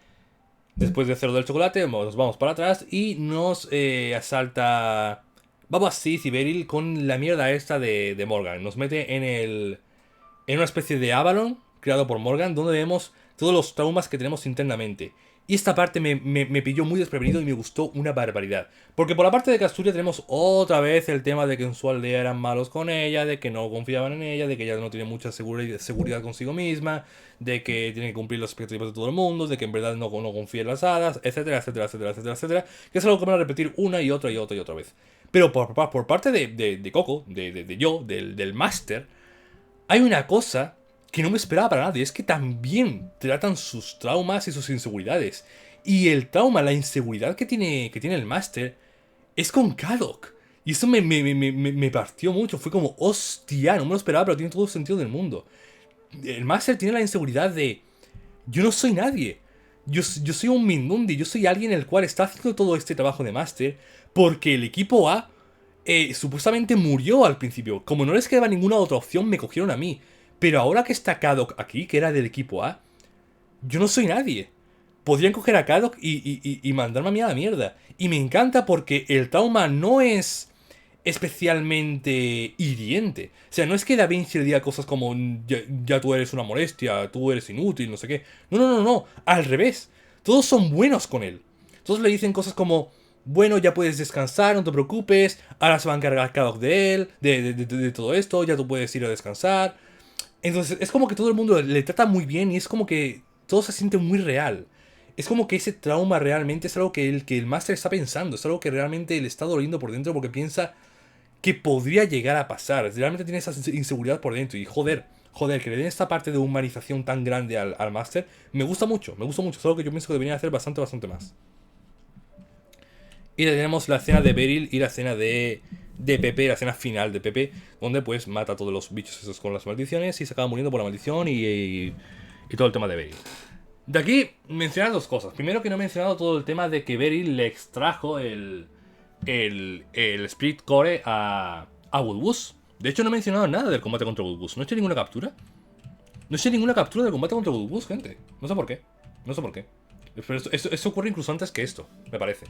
Después de hacer del chocolate, nos vamos para atrás y nos asalta Baba Sith y Beryl con la mierda esta de Morgan. Nos mete en una especie de Avalon creado por Morgan, donde vemos todos los traumas que tenemos internamente. Y esta parte me pilló muy desprevenido y me gustó una barbaridad. Porque por la parte de Casturia tenemos otra vez el tema de que en su aldea eran malos con ella, de que no confiaban en ella, de que ella no tiene mucha seguridad consigo misma, de que tiene que cumplir las expectativas de todo el mundo, de que en verdad no confía en las hadas, etcétera, etcétera, etcétera, etcétera, etcétera. Que es algo que van a repetir una y otra y otra y otra vez. Pero por parte de Coco, del Master, hay una cosa que no me esperaba para nada, y es que también tratan sus traumas y sus inseguridades. Y el trauma, la inseguridad que tiene el Master es con Kadok. Y eso me partió mucho. Fue como, hostia, no me lo esperaba, pero tiene todo el sentido del mundo. El Master tiene la inseguridad de, yo no soy nadie. Yo soy un Mindundi, yo soy alguien el cual está haciendo todo este trabajo de Master porque el equipo A supuestamente murió al principio. Como no les quedaba ninguna otra opción, me cogieron a mí. Pero ahora que está Kadok aquí, que era del equipo A, yo no soy nadie. Podrían coger a Kadok y mandarme a mí a la mierda. Y me encanta porque el trauma no es especialmente hiriente. O sea, no es que Da Vinci le diga cosas como ya tú eres una molestia, tú eres inútil, no sé qué. No. Al revés. Todos son buenos con él. Todos le dicen cosas como, bueno, ya puedes descansar, no te preocupes. Ahora se va a encargar Kadok de él, de todo esto, ya tú puedes ir a descansar. Entonces es como que todo el mundo le trata muy bien y es como que todo se siente muy real. Es como que ese trauma realmente es algo que el Master está pensando, es algo que realmente le está doliendo por dentro porque piensa que podría llegar a pasar. Realmente tiene esa inseguridad por dentro y joder, que le den esta parte de humanización tan grande al Master, me gusta mucho, es algo que yo pienso que deberían hacer bastante más. Y tenemos la escena de Beryl y la escena de Pepe, la escena final de Pepe, donde pues mata a todos los bichos esos con las maldiciones y se acaba muriendo por la maldición y todo el tema de Beryl. De aquí, mencionar dos cosas. Primero, que no he mencionado todo el tema de que Beryl le extrajo el Spirit Core a Woodwus. De hecho, no he mencionado nada del combate contra Woodwus. No he hecho ninguna captura. No he hecho ninguna captura del combate contra Woodwus, gente. No sé por qué. No sé por qué. Pero esto ocurre incluso antes que esto, me parece.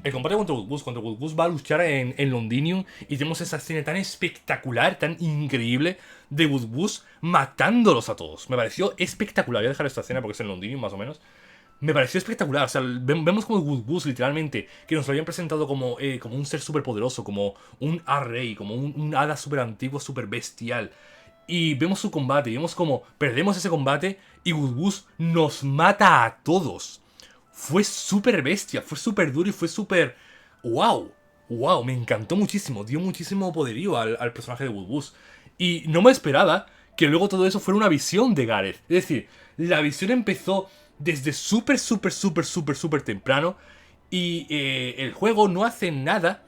El combate contra Woodwus, cuando Woodwus va a luchar en Londinium y tenemos esa escena tan espectacular, tan increíble de Woodwus matándolos a todos. Me pareció espectacular. Voy a dejar esta escena porque es en Londinium más o menos. Me pareció espectacular. O sea, vemos como Woodwus literalmente, que nos lo habían presentado como un ser súper poderoso, como un array, como un hada súper antiguo, súper bestial. Y vemos su combate, y vemos como perdemos ese combate y Woodwus nos mata a todos. Fue súper bestia, fue súper duro y fue súper... ¡Wow! ¡Wow! Me encantó muchísimo, dio muchísimo poderío al personaje de Woodwus. Y no me esperaba que luego todo eso fuera una visión de Gareth. Es decir, la visión empezó desde súper temprano y el juego no hace nada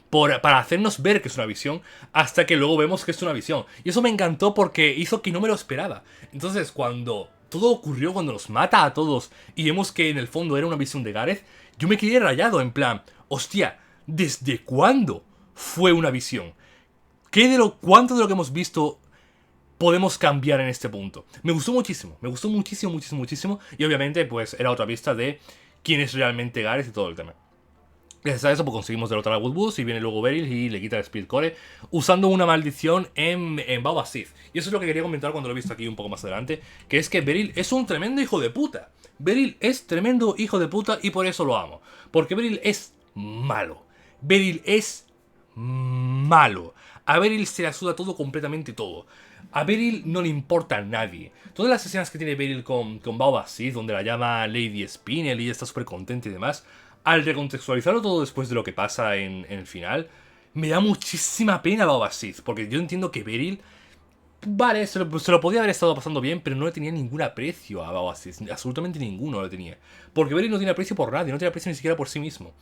para hacernos ver que es una visión, hasta que luego vemos que es una visión. Y eso me encantó porque hizo que no me lo esperaba. Entonces, cuando todo ocurrió, cuando nos mata a todos y vemos que en el fondo era una visión de Gareth, yo me quedé rayado en plan, hostia, ¿desde cuándo fue una visión? ¿Cuánto de lo que hemos visto podemos cambiar en este punto? Me gustó muchísimo, muchísimo. Y obviamente, pues era otra vista de quién es realmente Gareth y todo el tema. Gracias a eso pues conseguimos derrotar a Woodwus y viene luego Beryl y le quita el Spirit Core usando una maldición en Baba Sith. Y eso es lo que quería comentar cuando lo he visto aquí un poco más adelante, que es que Beryl es un tremendo hijo de puta. Beryl es tremendo hijo de puta y por eso lo amo. Porque Beryl es malo. Beryl es malo. A Beryl se le suda todo, completamente todo. A Beryl no le importa a nadie. Todas las escenas que tiene Beryl con Baba Sith, donde la llama Lady Spinel y ella está súper contenta y demás, al recontextualizarlo todo después de lo que pasa en el final, me da muchísima pena Baba Sith, porque yo entiendo que Beryl, vale, se lo podía haber estado pasando bien, pero no le tenía ningún aprecio a Baba Sith, absolutamente ninguno le tenía. Porque Beryl no tiene aprecio por nadie, no tiene aprecio ni siquiera por sí mismo.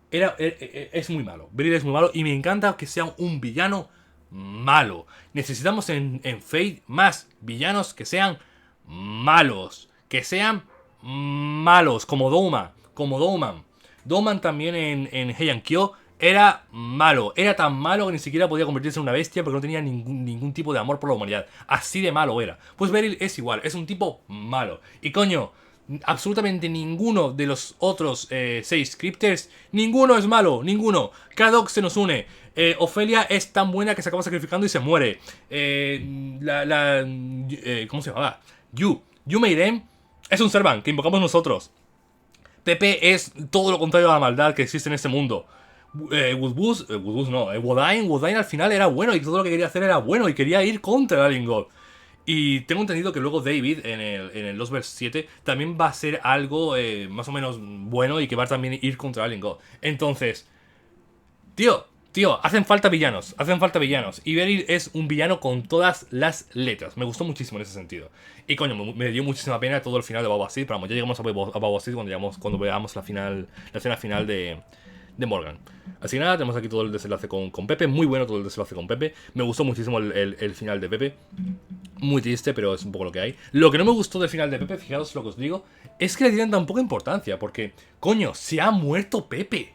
Es muy malo, Beryl es muy malo y me encanta que sea un villano malo. Necesitamos en Fate más villanos que sean malos, como Douman. Douman también en Heian Kyo era malo. Era tan malo que ni siquiera podía convertirse en una bestia porque no tenía ningún tipo de amor por la humanidad. Así de malo era. Pues Beryl es igual, es un tipo malo. Y coño, absolutamente ninguno de los otros 6 scripters, ninguno es malo, ninguno. Kadok se nos une. Ofelia es tan buena que se acaba sacrificando y se muere. ¿Cómo se llamaba? Yu Meirem es un Servant que invocamos nosotros. Pepe es todo lo contrario a la maldad que existe en este mundo. Woodwus no. Wodain al final era bueno y todo lo que quería hacer era bueno y quería ir contra el Alien God. Y tengo entendido que luego David en el Lostverse 7 también va a ser algo más o menos bueno y que va a también ir contra el Alien God. Entonces, tío, hacen falta villanos. Y Beryl es un villano con todas las letras. Me gustó muchísimo en ese sentido. Y coño, me dio muchísima pena todo el final de Baba Sith. Pero vamos, ya llegamos a Baba Sith cuando veamos la escena final de Morgan. Así que nada, tenemos aquí todo el desenlace con Pepe. Muy bueno todo el desenlace con Pepe. Me gustó muchísimo el final de Pepe. Muy triste, pero es un poco lo que hay. Lo que no me gustó del final de Pepe, fijaos lo que os digo, es que le dieron tan poca importancia. Porque, coño, se ha muerto Pepe.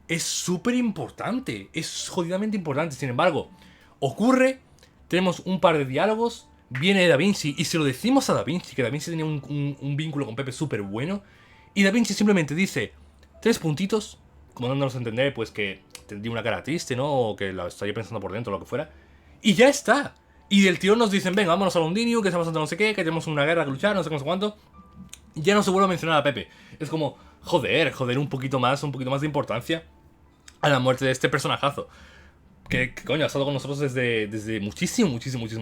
Es súper importante. Es jodidamente importante. Sin embargo, ocurre, tenemos un par de diálogos, viene Da Vinci y se lo decimos a Da Vinci, que Da Vinci tenía un vínculo con Pepe súper bueno. Y Da Vinci simplemente dice 3 puntitos, como dándonos a entender pues que tendría una cara triste, ¿no? O que la estaría pensando por dentro o lo que fuera. Y ya está. Y del tío nos dicen, venga, vámonos a Londinium, que estamos haciendo no sé qué, que tenemos una guerra que luchar, no sé cuánto. Y ya no se vuelve a mencionar a Pepe. Es como, joder, un poquito más de importancia a la muerte de este personajazo. Que coño, ha estado con nosotros desde muchísimo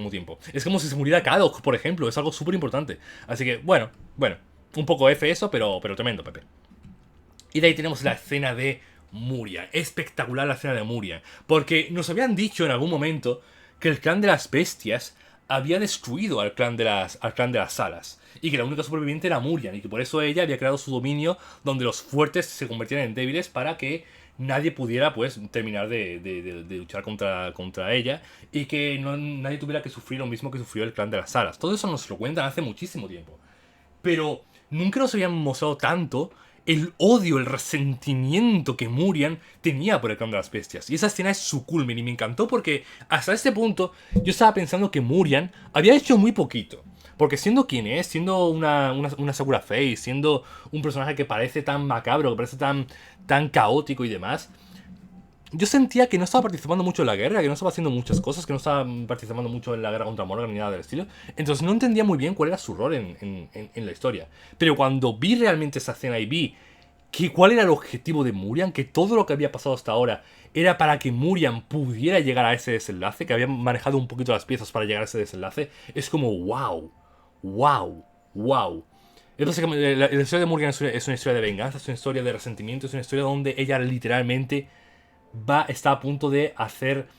tiempo. Es como si se muriera Kadok, por ejemplo. Es algo súper importante. Así que, bueno. Un poco F eso, pero tremendo, Pepe. Y de ahí tenemos la escena de Muria. Espectacular la escena de Muria. Porque nos habían dicho en algún momento que el clan de las bestias había destruido al clan de las alas. Y que la única superviviente era Murian. Y que por eso ella había creado su dominio donde los fuertes se convertían en débiles para que nadie pudiera pues terminar de luchar contra ella. Y que nadie tuviera que sufrir lo mismo que sufrió el clan de las alas. Todo eso nos lo cuentan hace muchísimo tiempo. Pero nunca nos habían mostrado tanto el odio, el resentimiento que Murian tenía por el clan de las bestias. Y esa escena es su culmen y me encantó porque hasta este punto yo estaba pensando que Murian había hecho muy poquito. Porque siendo quien es, siendo una Sakura Face, siendo un personaje que parece tan macabro, que parece tan caótico y demás, yo sentía que no estaba participando mucho en la guerra, que no estaba haciendo muchas cosas, que no estaba participando mucho en la guerra contra Morgan ni nada del estilo. Entonces no entendía muy bien cuál era su rol en la historia. Pero cuando vi realmente esa escena y vi cuál era el objetivo de Murian, que todo lo que había pasado hasta ahora era para que Murian pudiera llegar a ese desenlace, que había manejado un poquito las piezas para llegar a ese desenlace, es como wow, wow, wow. Es básicamente, la historia de Murian es una historia de venganza, es una historia de resentimiento, es una historia donde ella literalmente está a punto de hacer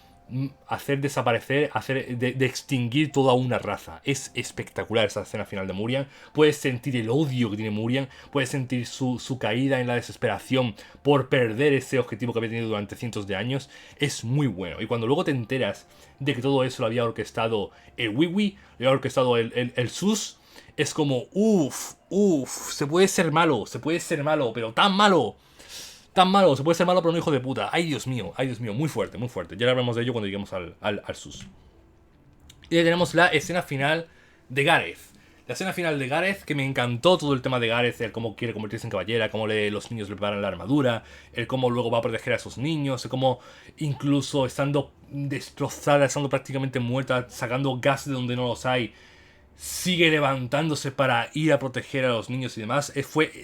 desaparecer, de extinguir toda una raza. Es espectacular esa escena final de Murian. Puedes sentir el odio que tiene Murian, puedes sentir su caída en la desesperación por perder ese objetivo que había tenido durante cientos de años. Es muy bueno. Y cuando luego te enteras de que todo eso lo había orquestado el Wiwi, lo había orquestado el Sus, es como, se puede ser malo, pero tan malo. Tan malo, se puede ser malo pero un hijo de puta. Ay Dios mío, muy fuerte, muy fuerte. Ya hablamos de ello cuando lleguemos al sus. Y ya tenemos la escena final de Gareth. La escena final de Gareth, que me encantó todo el tema de Gareth, el cómo quiere convertirse en caballera, cómo los niños le preparan la armadura, el cómo luego va a proteger a esos niños, el cómo incluso estando destrozada, estando prácticamente muerta, sacando gas de donde no los hay, sigue levantándose para ir a proteger a los niños y demás.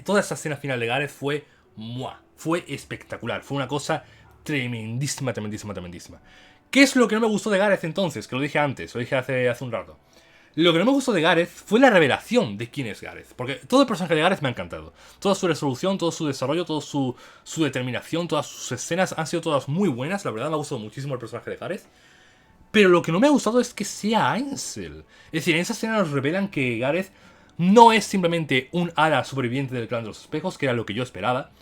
Toda esa escena final de Gareth fue espectacular. Fue una cosa tremendísima. ¿Qué es lo que no me gustó de Gareth entonces? Que lo dije antes, lo dije hace un rato. Lo que no me gustó de Gareth fue la revelación de quién es Gareth. Porque todo el personaje de Gareth me ha encantado. Toda su resolución, todo su desarrollo, toda su determinación, todas sus escenas han sido todas muy buenas. La verdad me ha gustado muchísimo el personaje de Gareth. Pero lo que no me ha gustado es que sea Ainsel. Es decir, en esa escena nos revelan que Gareth no es simplemente un hada superviviente del clan de los espejos, que era lo que yo esperaba,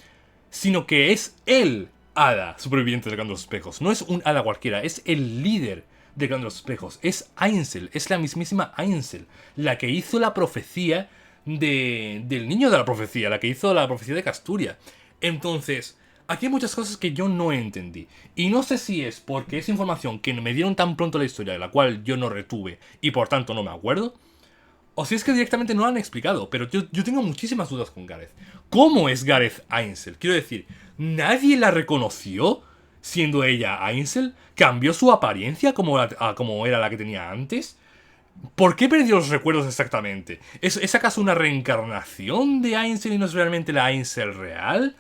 sino que es el hada superviviente del clan de los espejos. No es un hada cualquiera, es el líder del clan de los espejos. Es Ainsel, es la mismísima Ainsel, la que hizo la profecía del niño de la profecía, la que hizo la profecía de Casturia. Entonces, aquí hay muchas cosas que yo no entendí. Y no sé si es porque es información que me dieron tan pronto la historia, de la cual yo no retuve y por tanto no me acuerdo, o si es que directamente no lo han explicado, pero yo tengo muchísimas dudas con Gareth. ¿Cómo es Gareth Ainsel? Quiero decir, ¿nadie la reconoció siendo ella Ainsel? ¿Cambió su apariencia como era la que tenía antes? ¿Por qué perdió los recuerdos exactamente? ¿Es acaso una reencarnación de Ainsel y no es realmente la Ainsel real?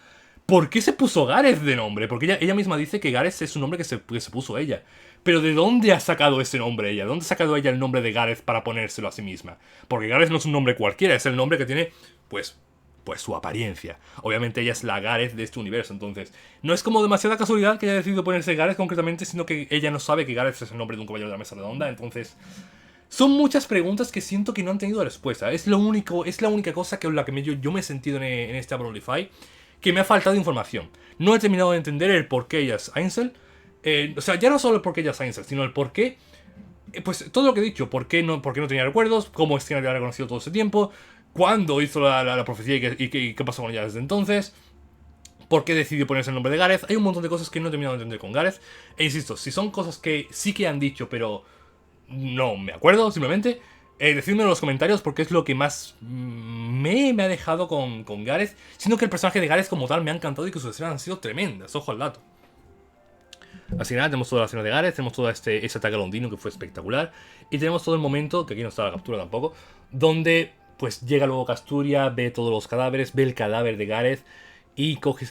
¿Por qué se puso Gareth de nombre? Porque ella misma dice que Gareth es un nombre que se puso ella. Pero ¿de dónde ha sacado ese nombre ella? ¿De dónde ha sacado ella el nombre de Gareth para ponérselo a sí misma? Porque Gareth no es un nombre cualquiera, es el nombre que tiene, pues su apariencia. Obviamente ella es la Gareth de este universo, entonces no es como demasiada casualidad que haya decidido ponerse Gareth concretamente, sino que ella no sabe que Gareth es el nombre de un caballero de la mesa redonda, entonces son muchas preguntas que siento que no han tenido respuesta. Es la única cosa que yo me he sentido en este Abrolify, que me ha faltado información. No he terminado de entender el por qué ella es Ainsel. O sea, ya no solo el por qué ella es Ainsel, sino el por qué. Pues todo lo que he dicho, por qué no tenía recuerdos, cómo es que no había reconocido todo ese tiempo, cuándo hizo la profecía y qué pasó con ella desde entonces, por qué decidió ponerse el nombre de Gareth. Hay un montón de cosas que no he terminado de entender con Gareth. E insisto, si son cosas que sí que han dicho, pero no me acuerdo, simplemente, decidme en los comentarios porque es lo que más me ha dejado con Gareth, siendo que el personaje de Gareth como tal me ha encantado y que sus escenas han sido tremendas, ojo al dato. Así que nada, tenemos toda la escena de Gareth, tenemos todo ese ataque a Londino que fue espectacular, y tenemos todo el momento, que aquí no está la captura tampoco, donde pues llega luego Casturia, ve todos los cadáveres, ve el cadáver de Gareth, y coge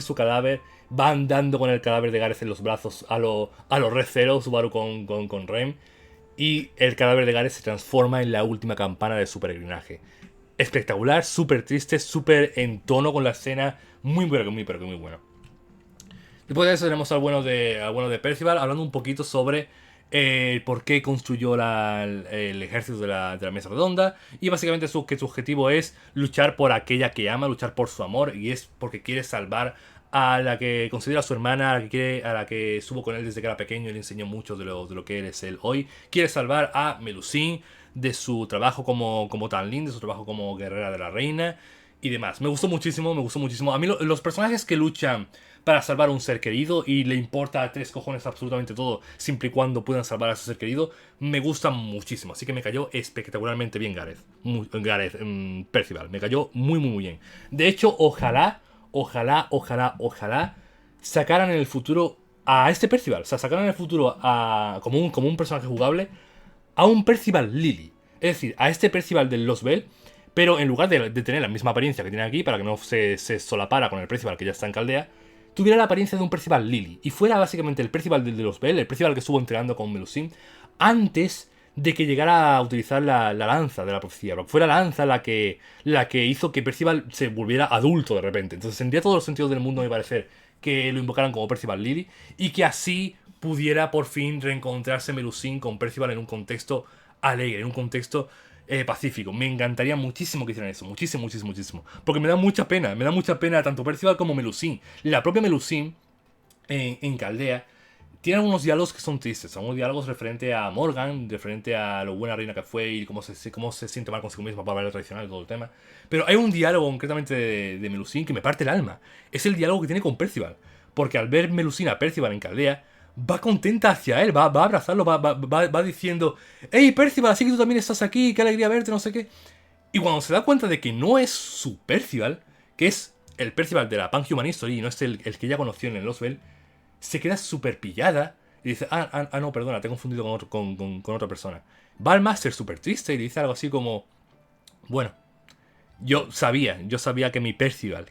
su cadáver, va andando con el cadáver de Gareth en los brazos a lo Red Zero, Subaru con Rem, y el cadáver de Gareth se transforma en la última campana de su peregrinaje. Espectacular, súper triste, súper en tono con la escena, muy bueno. Después de eso tenemos al bueno de Percival hablando un poquito sobre por qué construyó el ejército de la mesa redonda. Y básicamente que su objetivo es luchar por aquella que ama, luchar por su amor. Y es porque quiere salvar a la que considera su hermana, a la que estuvo con él desde que era pequeño y le enseñó mucho de lo que él es él hoy. Quiere salvar a Melusine de su trabajo como Tanlin, de su trabajo como guerrera de la reina y demás. Me gustó muchísimo, me gustó muchísimo. A mí los personajes que luchan para salvar a un ser querido y le importa a tres cojones absolutamente todo, siempre y cuando puedan salvar a su ser querido, me gustan muchísimo. Así que me cayó espectacularmente bien Percival. Me cayó muy, muy, muy bien. De hecho, ojalá sacaran en el futuro a este Percival. O sea, sacaran en el futuro como un personaje jugable a un Percival Lily. Es decir, a este Percival del Lost Bell, pero en lugar de tener la misma apariencia que tiene aquí, para que no se solapara con el Percival que ya está en Caldea, tuviera la apariencia de un Percival Lily. Y fuera básicamente el Percival del Lost Bell, el Percival que estuvo entrenando con Melusine, antes de que llegara a utilizar la lanza de la profecía. Fue la lanza la que hizo que Percival se volviera adulto de repente. Entonces tendría todos los sentidos del mundo, a mi parecer, que lo invocaran como Percival Lily y que así pudiera por fin reencontrarse Melusine con Percival en un contexto alegre, en un contexto pacífico. Me encantaría muchísimo que hicieran eso, muchísimo, muchísimo, muchísimo. Porque me da mucha pena tanto Percival como Melusine. La propia Melusine en Caldea tiene algunos diálogos que son tristes, algunos diálogos referente a Morgan, referente a lo buena reina que fue y cómo se siente mal consigo misma para hablar tradicional y todo el tema. Pero hay un diálogo concretamente de Melusine que me parte el alma. Es el diálogo que tiene con Percival. Porque al ver Melusine a Percival en Caldea, va contenta hacia él, va a abrazarlo, va diciendo: «Hey Percival, así que tú también estás aquí, qué alegría verte, no sé qué». Y cuando se da cuenta de que no es su Percival, que es el Percival de la Pan-Human History y no es el que ella conoció en el Lost Bell, se queda súper pillada y dice: no, perdona, te he confundido con otra persona. Va al máster súper triste y le dice algo así como: «Bueno, yo sabía que mi Percival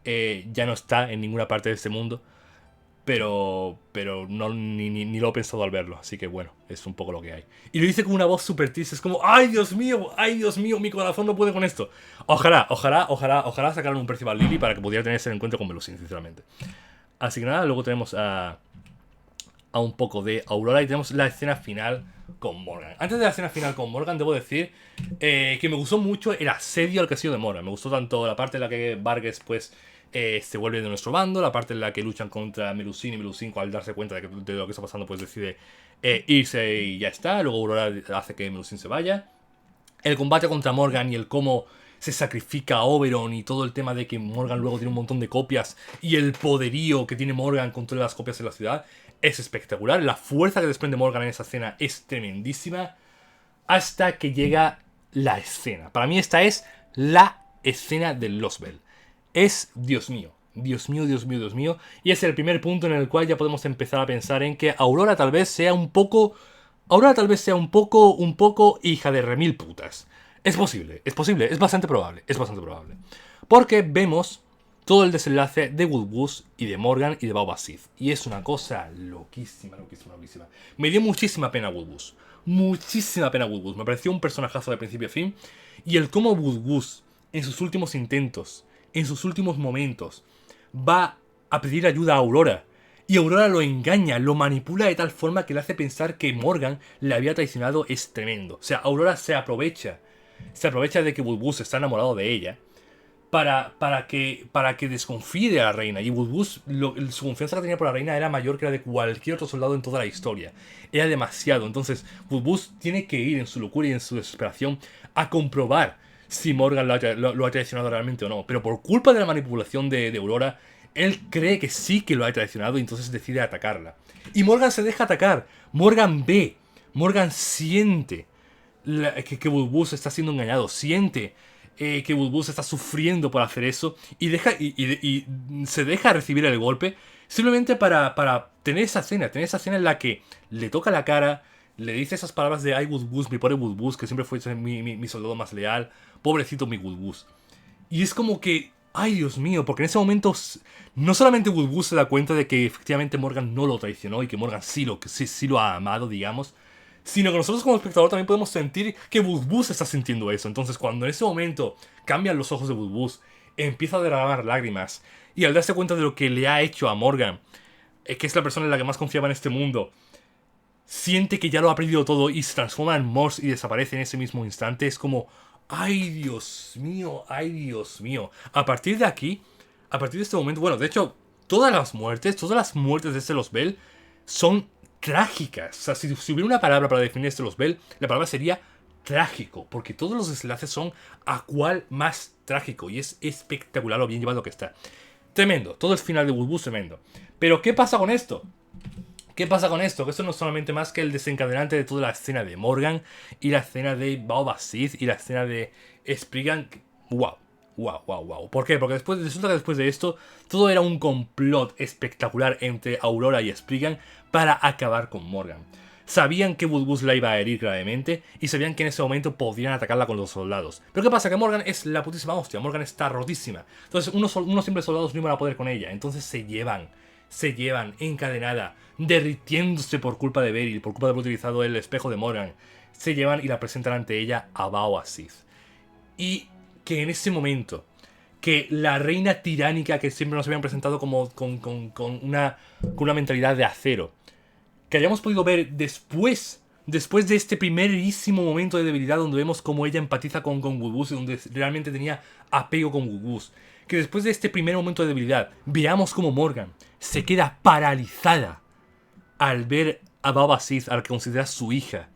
ya no está en ninguna parte de este mundo, pero no, ni lo he pensado al verlo, así que bueno, es un poco lo que hay». Y lo dice con una voz súper triste, es como: ay Dios mío, mi corazón no puede con esto». Ojalá sacaran un Percival Lily para que pudiera tener ese encuentro con Melusine, sinceramente. Así que nada, luego tenemos a un poco de Aurora y tenemos la escena final con Morgan. Antes de la escena final con Morgan, debo decir que me gustó mucho el asedio al castillo de Morgan. Me gustó tanto la parte en la que Vargas pues se vuelve de nuestro bando, la parte en la que luchan contra Melusine y Melusine al darse cuenta de lo que está pasando pues decide irse y ya está. Luego Aurora hace que Melusine se vaya. El combate contra Morgan y el cómo se sacrifica a Oberon y todo el tema de que Morgan luego tiene un montón de copias y el poderío que tiene Morgan con todas las copias en la ciudad es espectacular. La fuerza que desprende Morgan en esa escena es tremendísima hasta que llega la escena. Para mí esta es la escena de Lost Bell. Es, Dios mío, Dios mío, Dios mío, Dios mío. Y es el primer punto en el cual ya podemos empezar a pensar en que Aurora tal vez sea un poco hija de remil putas. Es posible, es bastante probable, Porque vemos todo el desenlace de Woodwose y de Morgan y de Boba Sith. Y es una cosa loquísima. Me dio muchísima pena Woodwose. Me pareció un personajazo de principio a fin. Y el cómo Woodwose, en sus últimos intentos, en sus últimos momentos, va a pedir ayuda a Aurora. Y Aurora lo engaña, lo manipula de tal forma que le hace pensar que Morgan le había traicionado, es tremendo. O sea, Aurora se aprovecha de que Woodwose está enamorado de ella para que desconfíe de la reina. Y Woodwose, su confianza que tenía por la reina era mayor que la de cualquier otro soldado en toda la historia. Era demasiado. Entonces, Woodwose tiene que ir en su locura y en su desesperación a comprobar si Morgan lo ha traicionado realmente o no. Pero por culpa de la manipulación de Aurora, él cree que sí que lo ha traicionado y entonces decide atacarla. Y Morgan se deja atacar. Morgan siente que Woodwose está siendo engañado. Siente que Woodwose está sufriendo por hacer eso. Y se deja recibir el golpe. Simplemente para tener esa escena. Tener esa escena en la que le toca la cara. Le dice esas palabras de: «Ay, Woodwose, mi pobre Woodwose, que siempre fue mi soldado más leal. Pobrecito mi Woodwose». Y es como que, ay Dios mío, porque en ese momento no solamente Woodwose se da cuenta de que efectivamente Morgan no lo traicionó y que Morgan sí lo ha amado, digamos, sino que nosotros como espectador también podemos sentir que Woodwose está sintiendo eso. Entonces cuando en ese momento cambian los ojos de Woodwose, empieza a derramar lágrimas y al darse cuenta de lo que le ha hecho a Morgan, que es la persona en la que más confiaba en este mundo, siente que ya lo ha perdido todo y se transforma en Morse y desaparece en ese mismo instante, es como, ¡ay, Dios mío! ¡Ay, Dios mío! A partir de aquí, a partir de este momento, bueno, de hecho, todas las muertes de este Los Bell son trágicas. O sea, si hubiera una palabra para definir este Los Bell, la palabra sería trágico, porque todos los desenlaces son a cual más trágico y es espectacular lo bien llevado que está. Tremendo, todo el final de Wood tremendo. Pero ¿qué pasa con esto? ¿Qué pasa con esto? Que esto no es solamente más que el desencadenante de toda la escena de Morgan y la escena de Boba Fett y la escena de Spriggan. ¡Wow! ¡Wow, wow, wow! ¿Por qué? Porque resulta que después de esto todo era un complot espectacular entre Aurora y Spriggan para acabar con Morgan. Sabían que Wood la iba a herir gravemente y sabían que en ese momento podrían atacarla con los soldados. Pero ¿qué pasa? Que Morgan es la putísima hostia, Morgan está rotísima. Entonces unos simples soldados no iban a poder con ella, entonces se llevan encadenada, derritiéndose por culpa de Beryl, por culpa de haber utilizado el espejo de Morgan. Se llevan y la presentan ante ella a Bao Sith. Y que en ese momento, que la reina tiránica que siempre nos habían presentado como con una mentalidad de acero, que hayamos podido ver después de este primerísimo momento de debilidad donde vemos cómo ella empatiza con Wood y donde realmente tenía apego con Wood, que después de este primer momento de debilidad veamos cómo Morgan se queda paralizada al ver a Baba Sith, al que considera su hija,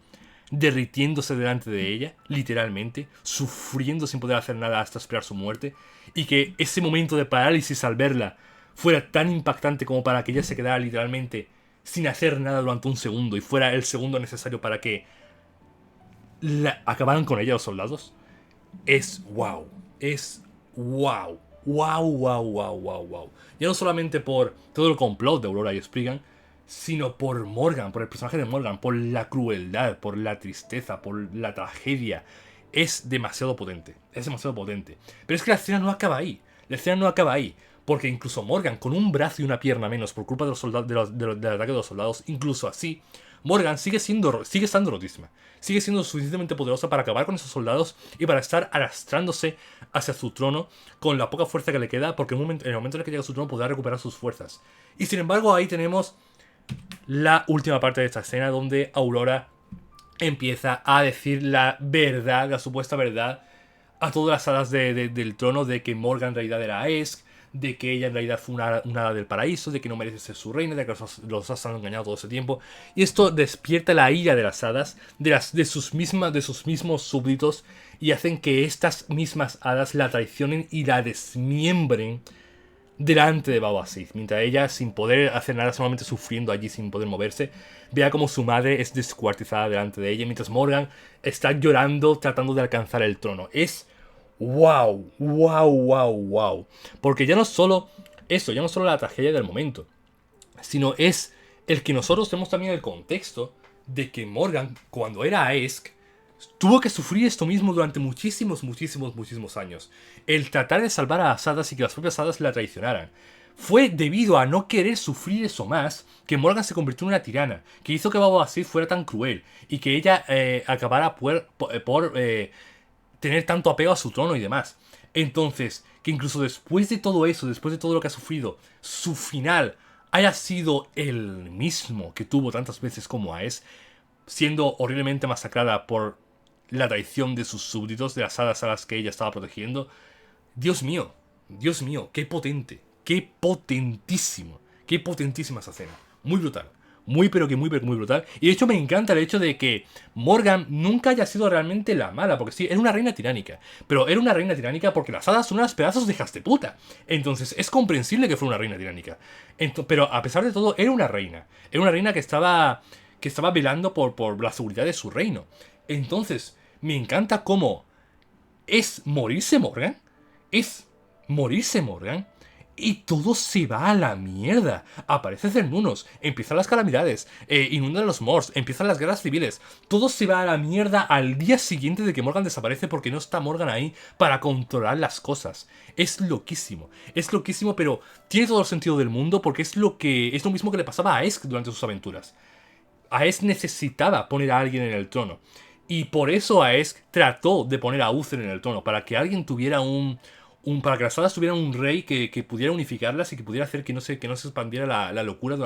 derritiéndose delante de ella, literalmente, sufriendo sin poder hacer nada hasta esperar su muerte, y que ese momento de parálisis al verla fuera tan impactante como para que ella se quedara literalmente sin hacer nada durante un segundo y fuera el segundo necesario para que acabaran con ella los soldados, es wow. Es wow. Wow, wow, wow, wow, wow. Ya no solamente por todo el complot de Aurora y Spriggan, sino por Morgan, por el personaje de Morgan, por la crueldad, por la tristeza, por la tragedia. Es demasiado potente, es demasiado potente. Pero es que la escena no acaba ahí. La escena no acaba ahí. Porque incluso Morgan, con un brazo y una pierna menos por culpa de los soldados, del ataque de los soldados, incluso así, Morgan sigue estando rotísima. Sigue siendo suficientemente poderosa para acabar con esos soldados y para estar arrastrándose hacia su trono con la poca fuerza que le queda, porque en el momento en el que llega a su trono podrá recuperar sus fuerzas. Y sin embargo ahí tenemos la última parte de esta escena donde Aurora empieza a decir la verdad, la supuesta verdad, a todas las hadas del trono de que Morgan en realidad era Aesk, de que ella en realidad fue una hada del paraíso, de que no merece ser su reina, de que los hadas han engañado todo ese tiempo. Y esto despierta la ira de las hadas, de sus mismos súbditos, y hacen que estas mismas hadas la traicionen y la desmiembren delante de Baba Sith, mientras ella, sin poder hacer nada, solamente sufriendo allí sin poder moverse, vea como su madre es descuartizada delante de ella, mientras Morgan está llorando tratando de alcanzar el trono. Es wow, wow, wow, wow. Porque ya no es solo eso, ya no es solo la tragedia del momento, sino es el que nosotros tenemos también el contexto de que Morgan, cuando era Aesk, tuvo que sufrir esto mismo durante muchísimos años. El tratar de salvar a las hadas y que las propias hadas la traicionaran. Fue debido a no querer sufrir eso más que Morgan se convirtió en una tirana, que hizo que Baba Sith fuera tan cruel y que ella acabara por tener tanto apego a su trono y demás. Entonces, que incluso después de todo eso, después de todo lo que ha sufrido, su final haya sido el mismo que tuvo tantas veces como Aes, siendo horriblemente masacrada por la traición de sus súbditos, de las hadas a las que ella estaba protegiendo. Dios mío, qué potente, qué potentísimo, qué potentísima esa escena. Muy brutal. Muy pero que muy brutal. Y de hecho me encanta el hecho de que Morgan nunca haya sido realmente la mala. Porque sí, era una reina tiránica. Pero era una reina tiránica porque las hadas son unos pedazos de hijas de puta. Entonces es comprensible que fuera una reina tiránica. Pero a pesar de todo, era una reina. Era una reina que estaba velando por la seguridad de su reino. Entonces, me encanta cómo es morirse Morgan. Es morirse Morgan. Y todo se va a la mierda. Aparece Cernunos, empiezan las calamidades, inundan los Mors, empiezan las guerras civiles. Todo se va a la mierda al día siguiente de que Morgan desaparece porque no está Morgan ahí para controlar las cosas. Es loquísimo, pero tiene todo el sentido del mundo porque es lo mismo que le pasaba a Esk durante sus aventuras. Aesk necesitaba poner a alguien en el trono. Y por eso Aesk trató de poner a Uther en el trono, para que alguien tuviera para que las hadas tuvieran un rey que pudiera unificarlas y que pudiera hacer que no se expandiera la locura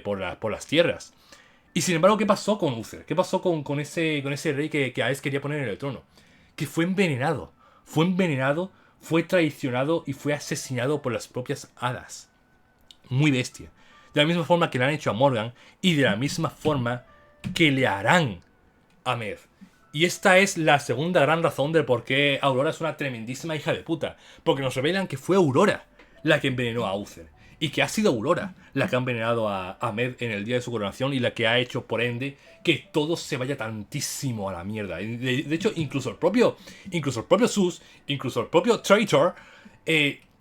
por las tierras. Y sin embargo, ¿qué pasó con Uther? ¿Qué pasó con ese rey que Aes quería poner en el trono? Que fue envenenado. Fue envenenado, fue traicionado y fue asesinado por las propias hadas. Muy bestia. De la misma forma que le han hecho a Morgan y de la misma forma que le harán a Med. Y esta es la segunda gran razón de por qué Aurora es una tremendísima hija de puta. Porque nos revelan que fue Aurora la que envenenó a Uther. Y que ha sido Aurora la que ha envenenado a Med en el día de su coronación y la que ha hecho, por ende, que todo se vaya tantísimo a la mierda. De hecho, incluso el propio Sus, incluso el propio Traitor,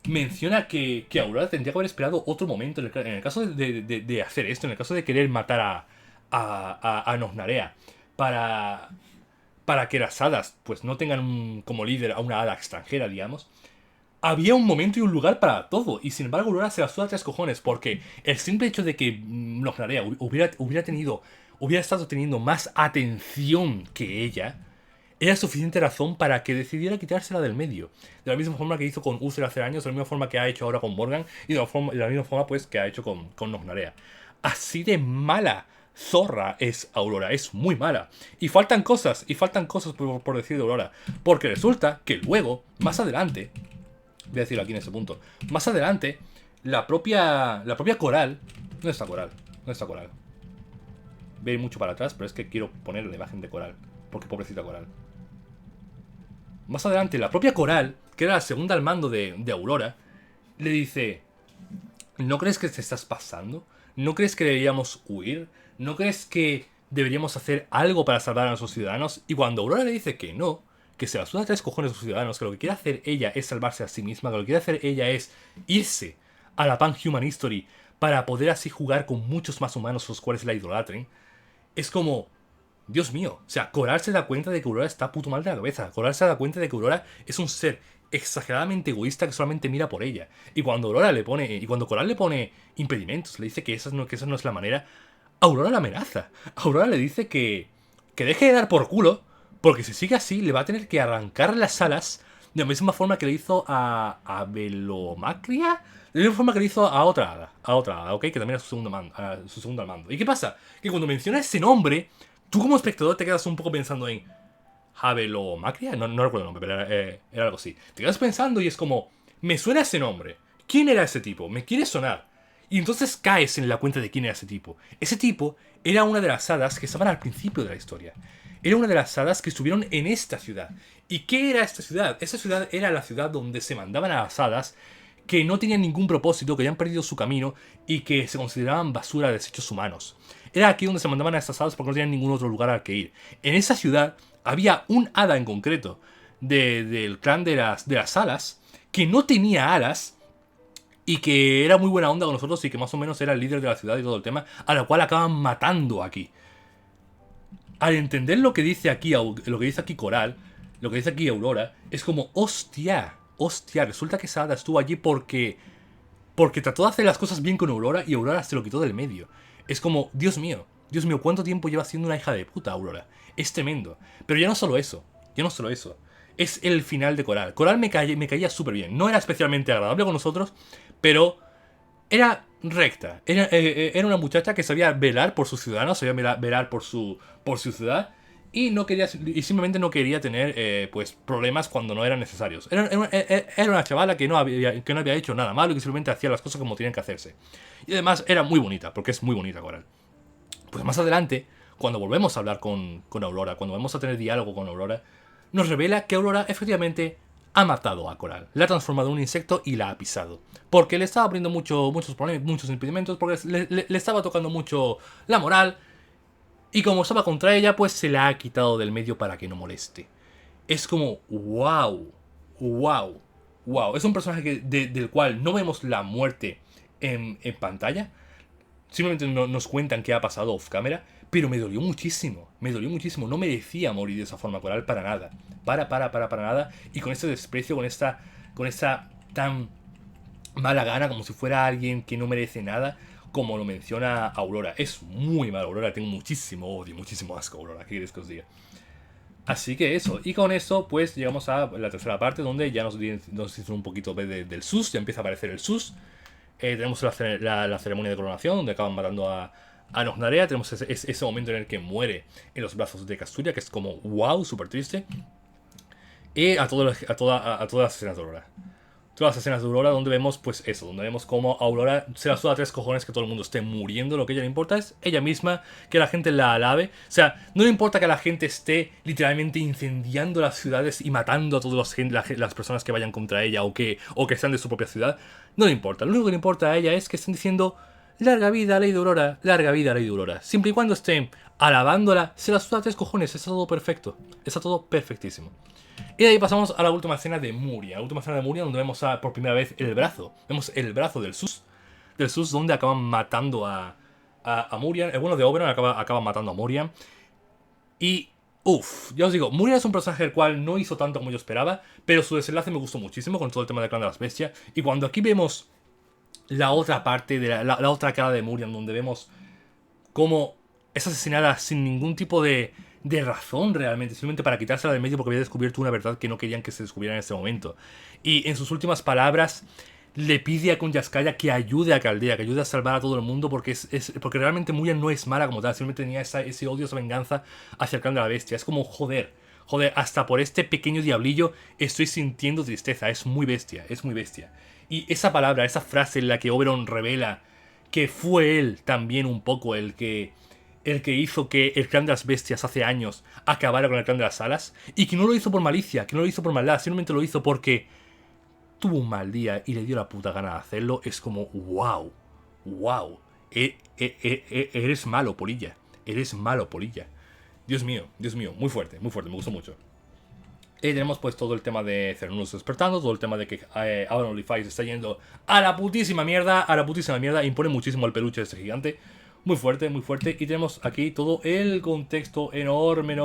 menciona que Aurora tendría que haber esperado otro momento en el caso de hacer esto, en el caso de querer matar a Nognarea para que las hadas pues no tengan como líder a una hada extranjera, digamos. Había un momento y un lugar para todo, y sin embargo Aurora se la suda tres cojones, porque el simple hecho de que Nognarea hubiera estado teniendo más atención que ella, era suficiente razón para que decidiera quitársela del medio. De la misma forma que hizo con Uther hace años, de la misma forma que ha hecho ahora con Morgan, y de la misma forma pues que ha hecho con Nognarea. Así de mala zorra es Aurora, es muy mala. Y faltan cosas por decir de Aurora. Porque resulta que luego, más adelante, voy a decirlo aquí en ese punto, más adelante, la propia Coral, ¿dónde está Coral? ¿Dónde está Coral? Voy a ir mucho para atrás, pero es que quiero poner la imagen de Coral, porque pobrecita Coral. Más adelante, la propia Coral, que era la segunda al mando de Aurora, le dice: ¿no crees que te estás pasando? ¿No crees que deberíamos huir? ¿No crees que deberíamos hacer algo para salvar a nuestros ciudadanos? Y cuando Aurora le dice que no, que se la suda tres cojones a sus ciudadanos, que lo que quiere hacer ella es salvarse a sí misma, que lo que quiere hacer ella es irse a la Pan-Human History para poder así jugar con muchos más humanos los cuales la idolatren, es como: Dios mío. O sea, Coral se da cuenta de que Aurora está puto mal de la cabeza. Coral se da cuenta de que Aurora es un ser exageradamente egoísta que solamente mira por ella. Y cuando Coral le pone impedimentos, le dice que esa no es la manera, Aurora la amenaza. Aurora le dice que deje de dar por culo, porque si sigue así le va a tener que arrancar las alas de la misma forma que le hizo a Velomacria. De la misma forma que le hizo a otra hada, ¿ok? Que también era su segundo al mando. ¿Y qué pasa? Que cuando menciona ese nombre, tú como espectador te quedas un poco pensando en Macria, no recuerdo el nombre, pero era algo así. Te quedas pensando y es como: me suena ese nombre. ¿Quién era ese tipo? Me quiere sonar. Y entonces caes en la cuenta de quién era ese tipo. Ese tipo era una de las hadas que estaban al principio de la historia. Era una de las hadas que estuvieron en esta ciudad. ¿Y qué era esta ciudad? Esta ciudad era la ciudad donde se mandaban a las hadas que no tenían ningún propósito, que habían perdido su camino y que se consideraban basura de desechos humanos. Era aquí donde se mandaban a estas hadas porque no tenían ningún otro lugar al que ir. En esa ciudad había un hada en concreto del clan de las alas que no tenía alas y que era muy buena onda con nosotros y que más o menos era el líder de la ciudad y todo el tema, a la cual acaban matando aquí. Al entender lo que dice aquí Coral, lo que dice aquí Aurora, es como: hostia, resulta que esa hada estuvo allí porque trató de hacer las cosas bien con Aurora y Aurora se lo quitó del medio. Es como: Dios mío, ¿cuánto tiempo lleva siendo una hija de puta Aurora? Es tremendo. Pero ya no solo eso. Es el final de Coral. Coral me caía súper bien. No era especialmente agradable con nosotros, pero era recta. Era una muchacha que sabía velar por sus ciudadanos, sabía velar por su ciudad. Y simplemente no quería tener pues problemas cuando no eran necesarios. Era una chavala que no había hecho nada malo y que simplemente hacía las cosas como tenían que hacerse. Y además era muy bonita, porque es muy bonita Coral. Pues más adelante, cuando volvemos a hablar con Aurora, cuando vamos a tener diálogo con Aurora, nos revela que Aurora efectivamente ha matado a Coral. La ha transformado en un insecto y la ha pisado. Porque le estaba abriendo muchos problemas, muchos impedimentos, porque le estaba tocando mucho la moral. Y como estaba contra ella, pues se la ha quitado del medio para que no moleste. Es como: wow. Es un personaje del cual no vemos la muerte en pantalla. Simplemente nos cuentan qué ha pasado off camera. Pero me dolió muchísimo. No merecía morir de esa forma Coral para nada. Para nada. Y con este desprecio, con esta tan mala gana, como si fuera alguien que no merece nada, como lo menciona Aurora. Es muy mala Aurora, tengo muchísimo odio, muchísimo asco Aurora, ¿qué quieres que os diga? Así que eso, y con eso pues llegamos a la tercera parte donde ya nos dicen un poquito del SUS, ya empieza a aparecer el SUS. Tenemos la ceremonia de coronación donde acaban matando a a Nocnarea. Tenemos ese momento en el que muere en los brazos de Casturia, que es como wow, súper triste. Y a todas las escenas de Aurora. Todas las escenas de Aurora donde vemos pues eso, donde vemos como Aurora se la suda 3 cojones que todo el mundo esté muriendo. Lo que a ella le importa es ella misma, que la gente la alabe. O sea, no le importa que la gente esté literalmente incendiando las ciudades y matando a todas las personas que vayan contra ella o que sean de su propia ciudad. No le importa, lo único que le importa a ella es que estén diciendo larga vida Lady Aurora, larga vida Lady Aurora. Siempre y cuando estén alabándola, se la suda 3 cojones, está todo perfecto, está todo perfectísimo. Y de ahí pasamos a la última escena de Muria. La última escena de Muria donde vemos por primera vez el brazo. Vemos el brazo del Sus. Del Sus donde acaban matando a Murian. El bueno de Oberon acaba matando a Murian. Y, uff, ya os digo, Murian es un personaje el cual no hizo tanto como yo esperaba. Pero su desenlace me gustó muchísimo con todo el tema del clan de las bestias. Y cuando aquí vemos la otra parte, de la otra cara de Murian, donde vemos cómo es asesinada sin ningún tipo de razón realmente, simplemente para quitársela de medio porque había descubierto una verdad que no querían que se descubriera en ese momento. Y en sus últimas palabras le pide a Konyaskaya que ayude a Caldea, que ayude a salvar a todo el mundo porque porque realmente Murian no es mala como tal, simplemente tenía ese odio, esa venganza hacia el clan de la bestia. Es como joder, hasta por este pequeño diablillo estoy sintiendo tristeza, es muy bestia, es muy bestia. Y esa palabra, esa frase en la que Oberon revela que fue él también un poco el que hizo que el clan de las bestias hace años acabara con el clan de las alas, y que no lo hizo por malicia, que no lo hizo por maldad, simplemente lo hizo porque tuvo un mal día y le dio la puta gana de hacerlo. Es como, wow, wow, eres malo, polilla, eres malo, polilla. Dios mío, muy fuerte, me gustó mucho. Y tenemos pues todo el tema de Cernunnos despertando, todo el tema de que Abaddon Lefay se está yendo a la putísima mierda, impone muchísimo al peluche de este gigante. Muy fuerte, muy fuerte. Y tenemos aquí todo el contexto enorme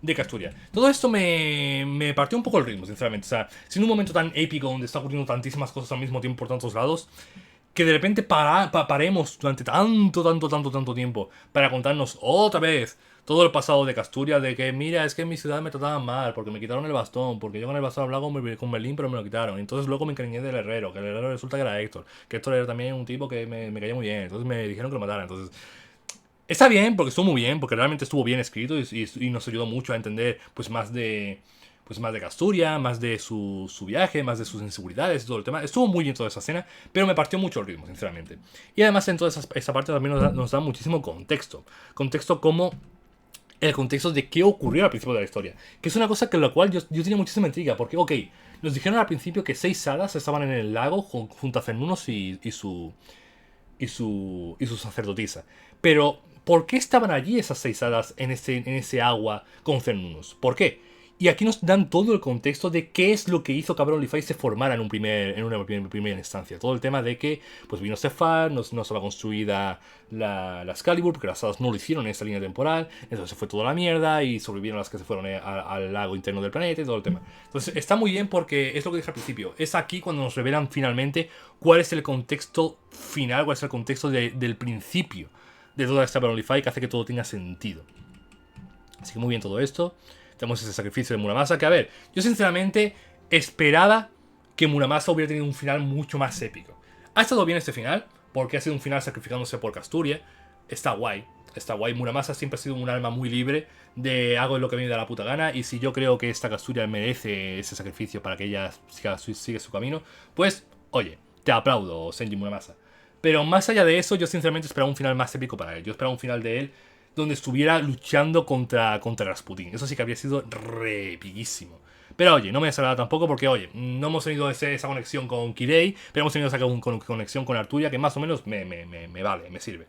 de Casturia. Todo esto me partió un poco el ritmo, sinceramente. O sea, sin un momento tan épico donde está ocurriendo tantísimas cosas al mismo tiempo por tantos lados, que de repente paremos durante tanto tiempo para contarnos otra vez todo el pasado de Casturia, de que mira, es que en mi ciudad me trataban mal, porque me quitaron el bastón, porque yo con el bastón hablaba con Merlín, pero me lo quitaron. Entonces luego me encariñé del herrero, que el herrero resulta que era Héctor, que Héctor era también un tipo que me caía muy bien, entonces me dijeron que lo matara. Entonces está bien, porque estuvo muy bien, porque realmente estuvo bien escrito y nos ayudó mucho a entender pues más de Casturia, más de su viaje, más de sus inseguridades y todo el tema. Estuvo muy bien toda esa escena, pero me partió mucho el ritmo, sinceramente. Y además en toda esa parte también nos da muchísimo contexto. Contexto como el contexto de qué ocurrió al principio de la historia. Que es una cosa con la cual yo tenía muchísima intriga. Porque, ok, nos dijeron al principio que 6 hadas estaban en el lago junto a Cernunnos y su sacerdotisa. Pero, ¿por qué estaban allí esas 6 hadas en ese agua con Cernunnos? ¿Por qué? Y aquí nos dan todo el contexto de qué es lo que hizo que Abaddon Lefay se formara en una primera instancia. Todo el tema de que pues vino Sephar, no estaba construida la Excalibur, porque las hadas no lo hicieron en esta línea temporal, entonces se fue toda la mierda y sobrevivieron las que se fueron al lago interno del planeta y todo el tema. Entonces está muy bien porque es lo que dije al principio. Es aquí cuando nos revelan finalmente cuál es el contexto final, cuál es el contexto del principio de toda esta Abaddon Lefay, que hace que todo tenga sentido. Así que muy bien todo esto. Tenemos ese sacrificio de Muramasa, que a ver, yo sinceramente esperaba que Muramasa hubiera tenido un final mucho más épico. Ha estado bien este final, porque ha sido un final sacrificándose por Casturia. Está guay, está guay. Muramasa siempre ha sido un alma muy libre de hago lo que me da la puta gana, y si yo creo que esta Casturia merece ese sacrificio para que ella siga su camino, pues, oye, te aplaudo, Senji Muramasa. Pero más allá de eso, yo sinceramente esperaba un final más épico para él. Yo esperaba un final de él donde estuviera luchando contra Rasputin. Eso sí que habría sido repiquísimo. Pero oye, no me desagrada tampoco porque, oye, no hemos tenido esa conexión con Kirei, pero hemos tenido esa conexión con Arturia que más o menos me vale, me sirve.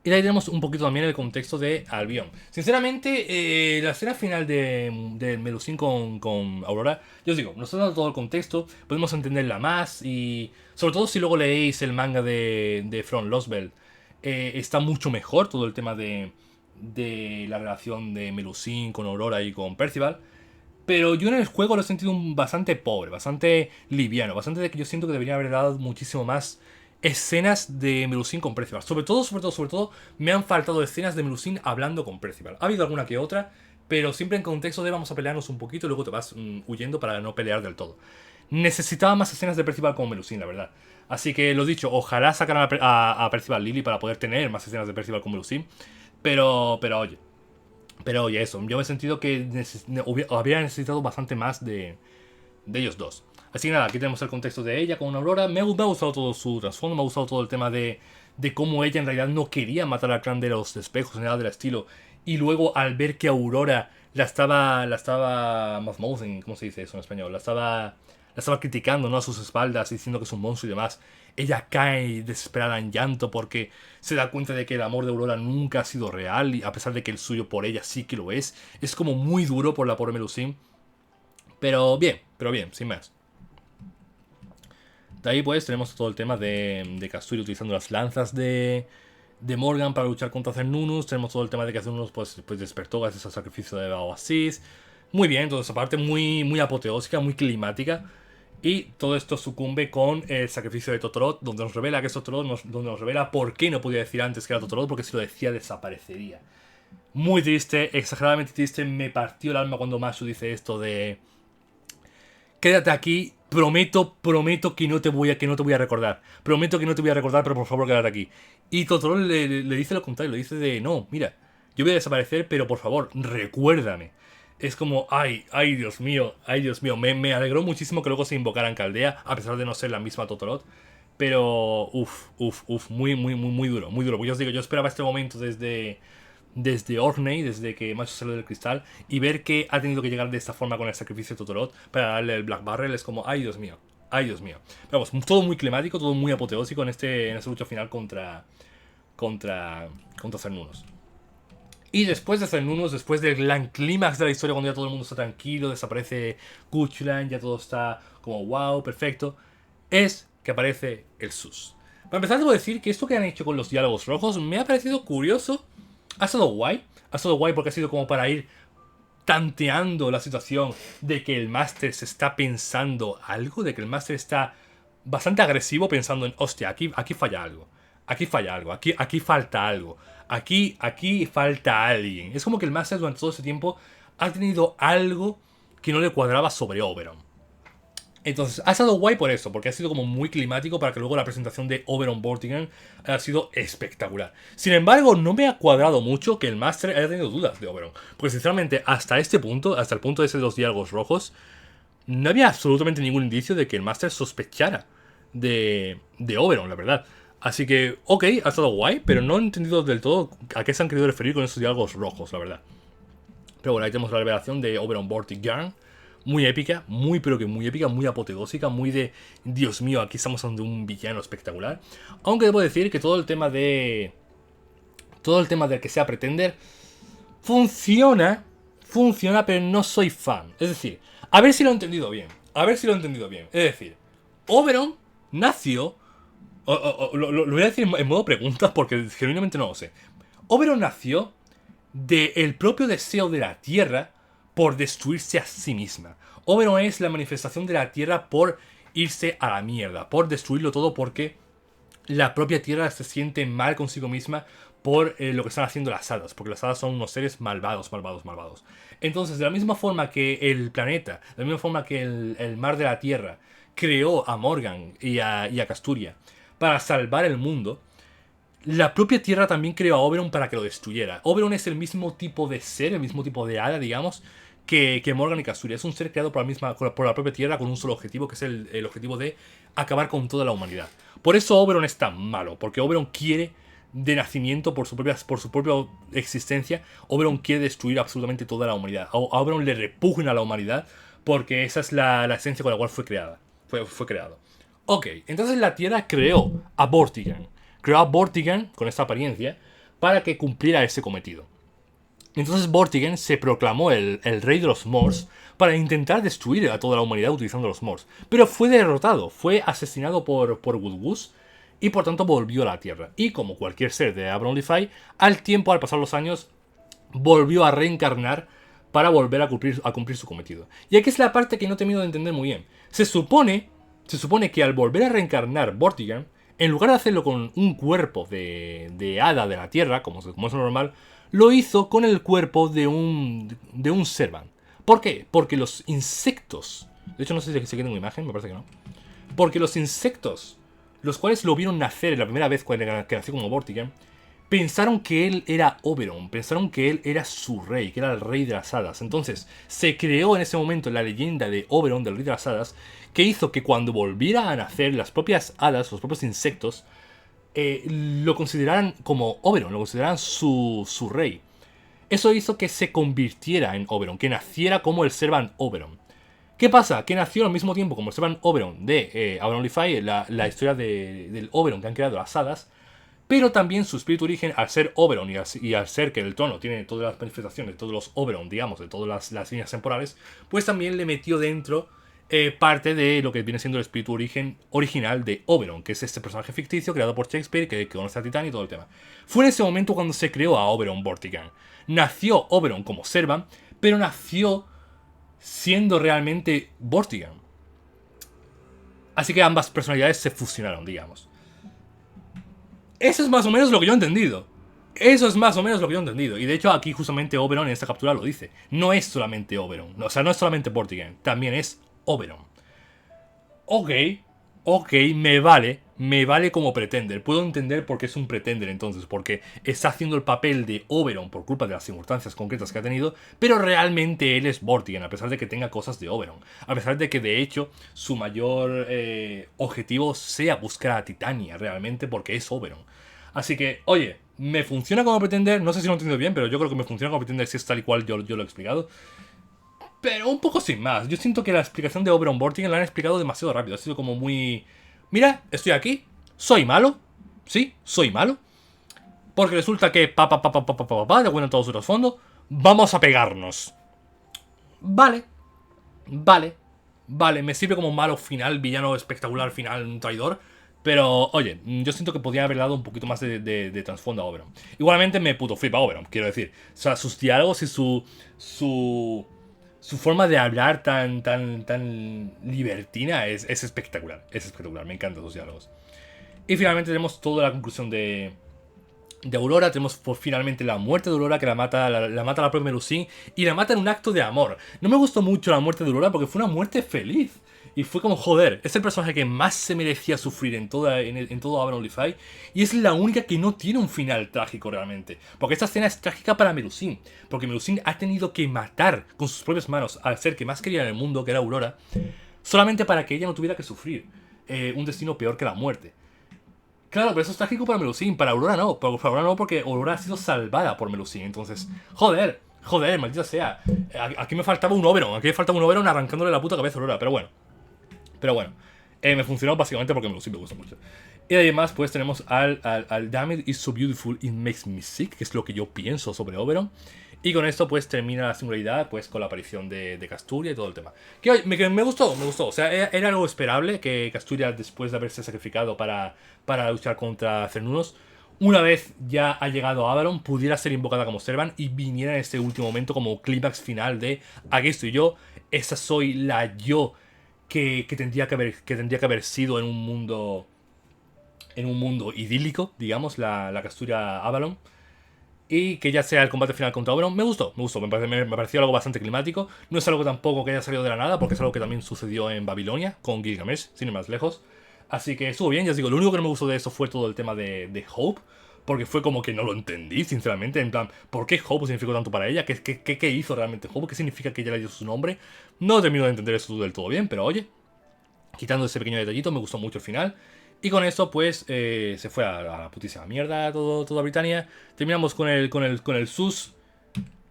Y de ahí tenemos un poquito también el contexto de Albion. Sinceramente, la escena final de Melusine con Aurora, yo os digo, nos está dando todo el contexto, podemos entenderla más y sobre todo si luego leéis el manga de From Losbel, está mucho mejor todo el tema de la relación de Melusine con Aurora y con Percival. Pero yo en el juego lo he sentido bastante pobre, bastante liviano, bastante de que yo siento que debería haber dado muchísimo más escenas de Melusine con Percival. Sobre todo, me han faltado escenas de Melusine hablando con Percival. Ha habido alguna que otra, pero siempre en contexto de vamos a pelearnos un poquito y luego te vas huyendo para no pelear del todo. Necesitaba más escenas de Percival con Melusine, la verdad. Así que lo dicho, ojalá sacaran a Percival Lily para poder tener más escenas de Percival con Melusine. Pero oye, eso. Yo me he sentido que habría necesitado bastante más de ellos dos. Así que nada, aquí tenemos el contexto de ella con Aurora. Me ha gustado todo su trasfondo, me ha gustado todo el tema de cómo ella en realidad no quería matar al clan de los espejos ni nada del estilo. Y luego al ver que Aurora la estaba mouthing, ¿cómo se dice eso en español? La estaba criticando, ¿no? A sus espaldas, diciendo que es un monstruo y demás. Ella cae desesperada en llanto porque se da cuenta de que el amor de Aurora nunca ha sido real, y a pesar de que el suyo por ella sí que lo es. Es como muy duro por la pobre Melusine. Pero bien, sin más. De ahí pues tenemos todo el tema de Kasturi utilizando las lanzas de Morgan para luchar contra Cernunnos. Tenemos todo el tema de que Cernunnos pues despertó gracias al sacrificio de Oasis. Muy bien, toda esa parte muy apoteósica, muy climática. Y todo esto sucumbe con el sacrificio de Totorot, donde nos revela que es Totorot, donde nos revela por qué no podía decir antes que era Totorot, porque si lo decía desaparecería. Muy triste, exageradamente triste. Me partió el alma cuando Mashu dice esto de... Quédate aquí, prometo que no te voy a recordar. Prometo que no te voy a recordar, pero por favor quédate aquí. Y Totoro le dice lo contrario, le dice de, no, mira, yo voy a desaparecer, pero por favor, recuérdame. Es como, ay Dios mío, ay Dios mío. Me alegró muchísimo que luego se invocaran Caldea, a pesar de no ser la misma Totorot. Pero, muy duro, muy duro. Pues yo os digo, yo esperaba este momento desde Orkney, desde que Macho salió del cristal, y ver que ha tenido que llegar de esta forma con el sacrificio de Totorot para darle el Black Barrel es como, ay Dios mío, ay Dios mío. Pero vamos, todo muy climático, todo muy apoteósico en esta lucha final contra Cernunnos. Y después de Cernunnos, después del gran clímax de la historia, cuando ya todo el mundo está tranquilo, desaparece Kuchlan, ya todo está como wow, perfecto, es que aparece el Sus. Para empezar, debo decir que esto que han hecho con los diálogos rojos me ha parecido curioso. Ha estado guay porque ha sido como para ir tanteando la situación de que el máster se está pensando algo, de que el máster está bastante agresivo pensando en, hostia, aquí falla algo, aquí falta algo, aquí falta alguien. Es como que el máster durante todo ese tiempo ha tenido algo que no le cuadraba sobre Oberon. Entonces, ha estado guay por eso, porque ha sido como muy climático para que luego la presentación de Oberon Vortigern haya sido espectacular. Sin embargo, no me ha cuadrado mucho que el Master haya tenido dudas de Oberon. Porque sinceramente, hasta este punto, hasta el punto de los diálogos rojos, no había absolutamente ningún indicio de que el Master sospechara de Oberon, la verdad. Así que, ok, ha estado guay, pero no he entendido del todo a qué se han querido referir con esos diálogos rojos, la verdad. Pero bueno, ahí tenemos la revelación de Oberon Vortigern. Muy épica, pero que muy épica, muy apoteósica, muy de Dios mío, aquí estamos ante un villano espectacular. Aunque debo decir que todo el tema del que sea Pretender funciona, pero no soy fan. Es decir, a ver si lo he entendido bien. Es decir, Oberon nació, lo voy a decir en modo preguntas porque genuinamente no lo sé. Oberon nació del propio deseo de la Tierra por destruirse a sí misma. Oberon es la manifestación de la Tierra por irse a la mierda, por destruirlo todo porque la propia Tierra se siente mal consigo misma por lo que están haciendo las hadas, porque las hadas son unos seres malvados. Entonces, de la misma forma que el planeta, de la misma forma que el mar de la Tierra creó a Morgan y a Casturia para salvar el mundo, la propia Tierra también creó a Oberon para que lo destruyera. Oberon es el mismo tipo de ser, el mismo tipo de hada, digamos, que Morgan y Casturia. Es un ser creado por la propia Tierra con un solo objetivo, que es el objetivo de acabar con toda la humanidad. Por eso Oberon es tan malo, porque Oberon quiere, de nacimiento, por su propia existencia, Oberon quiere destruir absolutamente toda la humanidad. A Oberon le repugna a la humanidad porque esa es la esencia con la cual fue creado. Ok, entonces la Tierra creó a Vortigern. Creó a Vortigern con esta apariencia para que cumpliera ese cometido. Entonces Vortigern se proclamó el rey de los Morse para intentar destruir a toda la humanidad utilizando los Morse. Pero fue derrotado, fue asesinado por Woodgoose y por tanto volvió a la Tierra. Y como cualquier ser de Abaddon Lefay, al pasar los años, volvió a reencarnar para volver a cumplir su cometido. Y aquí es la parte que no he terminado de entender muy bien. Se supone que al volver a reencarnar Vortigern, en lugar de hacerlo con un cuerpo de hada de la Tierra, como es lo normal, lo hizo con el cuerpo de un Servant. ¿Por qué? Porque los insectos... De hecho, no sé si aquí tengo imagen, me parece que no. Porque los insectos los cuales lo vieron nacer la primera vez que nació como Vortigern, pensaron que él era Oberon, pensaron que él era su rey, que era el rey de las hadas. Entonces, se creó en ese momento la leyenda de Oberon, del rey de las hadas, que hizo que cuando volviera a nacer, las propias hadas, los propios insectos, lo consideraran como Oberon, lo consideraran su rey. Eso hizo que se convirtiera en Oberon, que naciera como el Servant Oberon. ¿Qué pasa? Que nació al mismo tiempo como el Servant Oberon de Avalon Lifey, la historia del Oberon que han creado las hadas, pero también su espíritu origen, al ser Oberon y al ser que el trono tiene todas las manifestaciones, todos los Oberon, digamos, de todas las líneas temporales, pues también le metió dentro parte de lo que viene siendo el espíritu original de Oberon, que es este personaje ficticio creado por Shakespeare, que conoce a Titán y todo el tema. Fue en ese momento cuando se creó a Oberon Vortigern. Nació Oberon como Servant, pero nació siendo realmente Vortigern. Así que ambas personalidades se fusionaron, digamos. Eso es más o menos lo que yo he entendido. Eso es más o menos lo que yo he entendido. Y de hecho aquí justamente Oberon en esta captura lo dice. No es solamente Oberon. O sea, no es solamente Vortigern. También es Oberon. Ok, me vale como Pretender. Puedo entender por qué es un Pretender entonces, porque está haciendo el papel de Oberon por culpa de las circunstancias concretas que ha tenido, pero realmente él es Vortigern, a pesar de que tenga cosas de Oberon. A pesar de que de hecho su mayor objetivo sea buscar a Titania realmente, porque es Oberon. Así que, oye, me funciona como Pretender, no sé si lo he entendido bien, pero yo creo que me funciona como Pretender si es tal y cual yo lo he explicado. Pero un poco sin más. Yo siento que la explicación de Oberon Vortigern la han explicado demasiado rápido. Ha sido como muy... Mira, estoy aquí. Soy malo. Sí, soy malo. Porque resulta que de bueno en todos su trasfondo. Vamos a pegarnos. Vale. Me sirve como malo final, villano espectacular final, un traidor. Pero, oye, yo siento que podría haber dado un poquito más de trasfondo a Oberon. Igualmente me puto flipa Oberon, quiero decir. O sea, sus diálogos y su forma de hablar tan libertina es espectacular. Es espectacular, me encantan esos diálogos. Y finalmente tenemos toda la conclusión de Aurora. Tenemos finalmente la muerte de Aurora, que la mata la propia Melusine. Y la mata en un acto de amor. No me gustó mucho la muerte de Aurora porque fue una muerte feliz. Y fue como, joder, es el personaje que más se merecía sufrir en todo Avalon Lifey. Y es la única que no tiene un final trágico realmente. Porque esta escena es trágica para Melusine. Porque Melusine ha tenido que matar con sus propias manos al ser que más quería en el mundo, que era Aurora. Solamente para que ella no tuviera que sufrir un destino peor que la muerte. Claro, pero eso es trágico para Melusine. Para Aurora no. Para Aurora no, porque Aurora ha sido salvada por Melusine. Entonces, joder, maldita sea. Aquí me faltaba un Oberon. Aquí me faltaba un Oberon arrancándole la puta cabeza a Aurora. Pero bueno, me funcionó básicamente porque Melusine me gusta mucho. Y además, pues tenemos al Damn It Is So Beautiful It Makes Me Sick, que es lo que yo pienso sobre Oberon. Y con esto, pues termina la singularidad, pues con la aparición de Casturia y todo el tema. Que me gustó. O sea, era algo esperable que Casturia, después de haberse sacrificado para luchar contra Cernunnos, una vez ya ha llegado a Avalon, pudiera ser invocada como Servant y viniera en este último momento como clímax final de aquí estoy yo, esa soy la yo que tendría que haber sido en un mundo idílico, digamos, la Casturia Avalon. Y que ya sea el combate final contra Oberon, me gustó, me pareció algo bastante climático. No es algo tampoco que haya salido de la nada, porque es algo que también sucedió en Babilonia, con Gilgamesh, sin ir más lejos. Así que estuvo bien, ya os digo, lo único que no me gustó de eso fue todo el tema de Hope, porque fue como que no lo entendí, sinceramente, en plan, ¿por qué Hope significó tanto para ella? ¿Qué hizo realmente Hope? ¿Qué significa que ella le dio su nombre? No termino de entender eso del todo bien, pero oye, quitando ese pequeño detallito, me gustó mucho el final. Y con eso, pues, se fue a la putísima mierda toda Britannia. Terminamos con el SUS.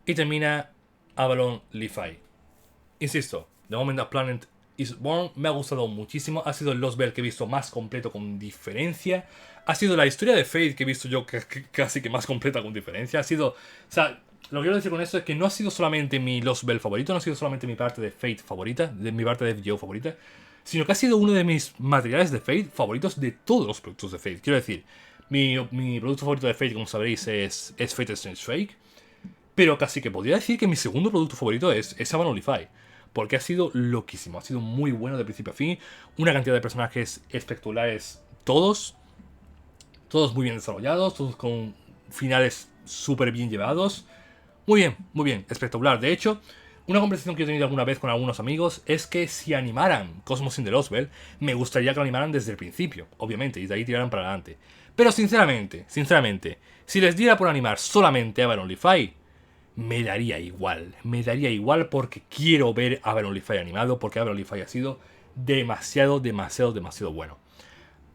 Y termina Avalon Lifey. Insisto, The Moment That Planet Is Born me ha gustado muchísimo. Ha sido el Lost Bell que he visto más completo con diferencia. Ha sido la historia de Fate que he visto yo casi que más completa con diferencia. Ha sido... O sea, lo que quiero decir con esto es que no ha sido solamente mi Lost Bell favorito. No ha sido solamente mi parte de Fate favorita. De mi parte de FGO favorita. Sino que ha sido uno de mis materiales de Fate favoritos de todos los productos de Fate. Quiero decir, mi producto favorito de Fate, como sabréis, es Fate Strange Fake. Pero casi que podría decir que mi segundo producto favorito es Avalon Lifey. Porque ha sido loquísimo, ha sido muy bueno de principio a fin. Una cantidad de personajes espectaculares, todos muy bien desarrollados, todos con finales súper bien llevados. Muy bien, espectacular. De hecho, Una conversación que he tenido alguna vez con algunos amigos es que si animaran Cosmos in the Lost Bell, me gustaría que lo animaran desde el principio, obviamente, y de ahí tiraran para adelante. Pero sinceramente, si les diera por animar solamente Avalon Leafy, me daría igual porque quiero ver Avalon Leafy animado, porque Avalon Leafy ha sido demasiado bueno.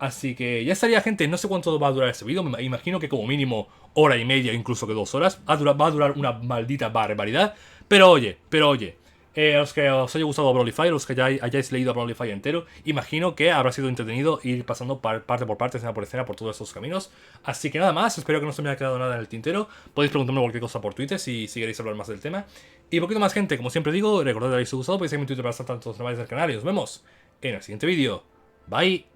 Así que ya estaría, gente. No sé cuánto va a durar este vídeo. Me imagino que como mínimo hora y media, incluso que 2 horas. Va a durar una maldita barbaridad. Pero oye, a los que os haya gustado Brawlify, a los que ya hayáis leído Brawlify entero, imagino que habrá sido entretenido ir pasando parte por parte, escena por escena, por todos estos caminos. Así que nada más, espero que no se me haya quedado nada en el tintero. Podéis preguntarme cualquier cosa por Twitter si queréis hablar más del tema. Y poquito más, gente, como siempre digo, recordad que habéis gustado, podéis seguirme en Twitter para estar tantos demás del canal y nos vemos en el siguiente vídeo. Bye.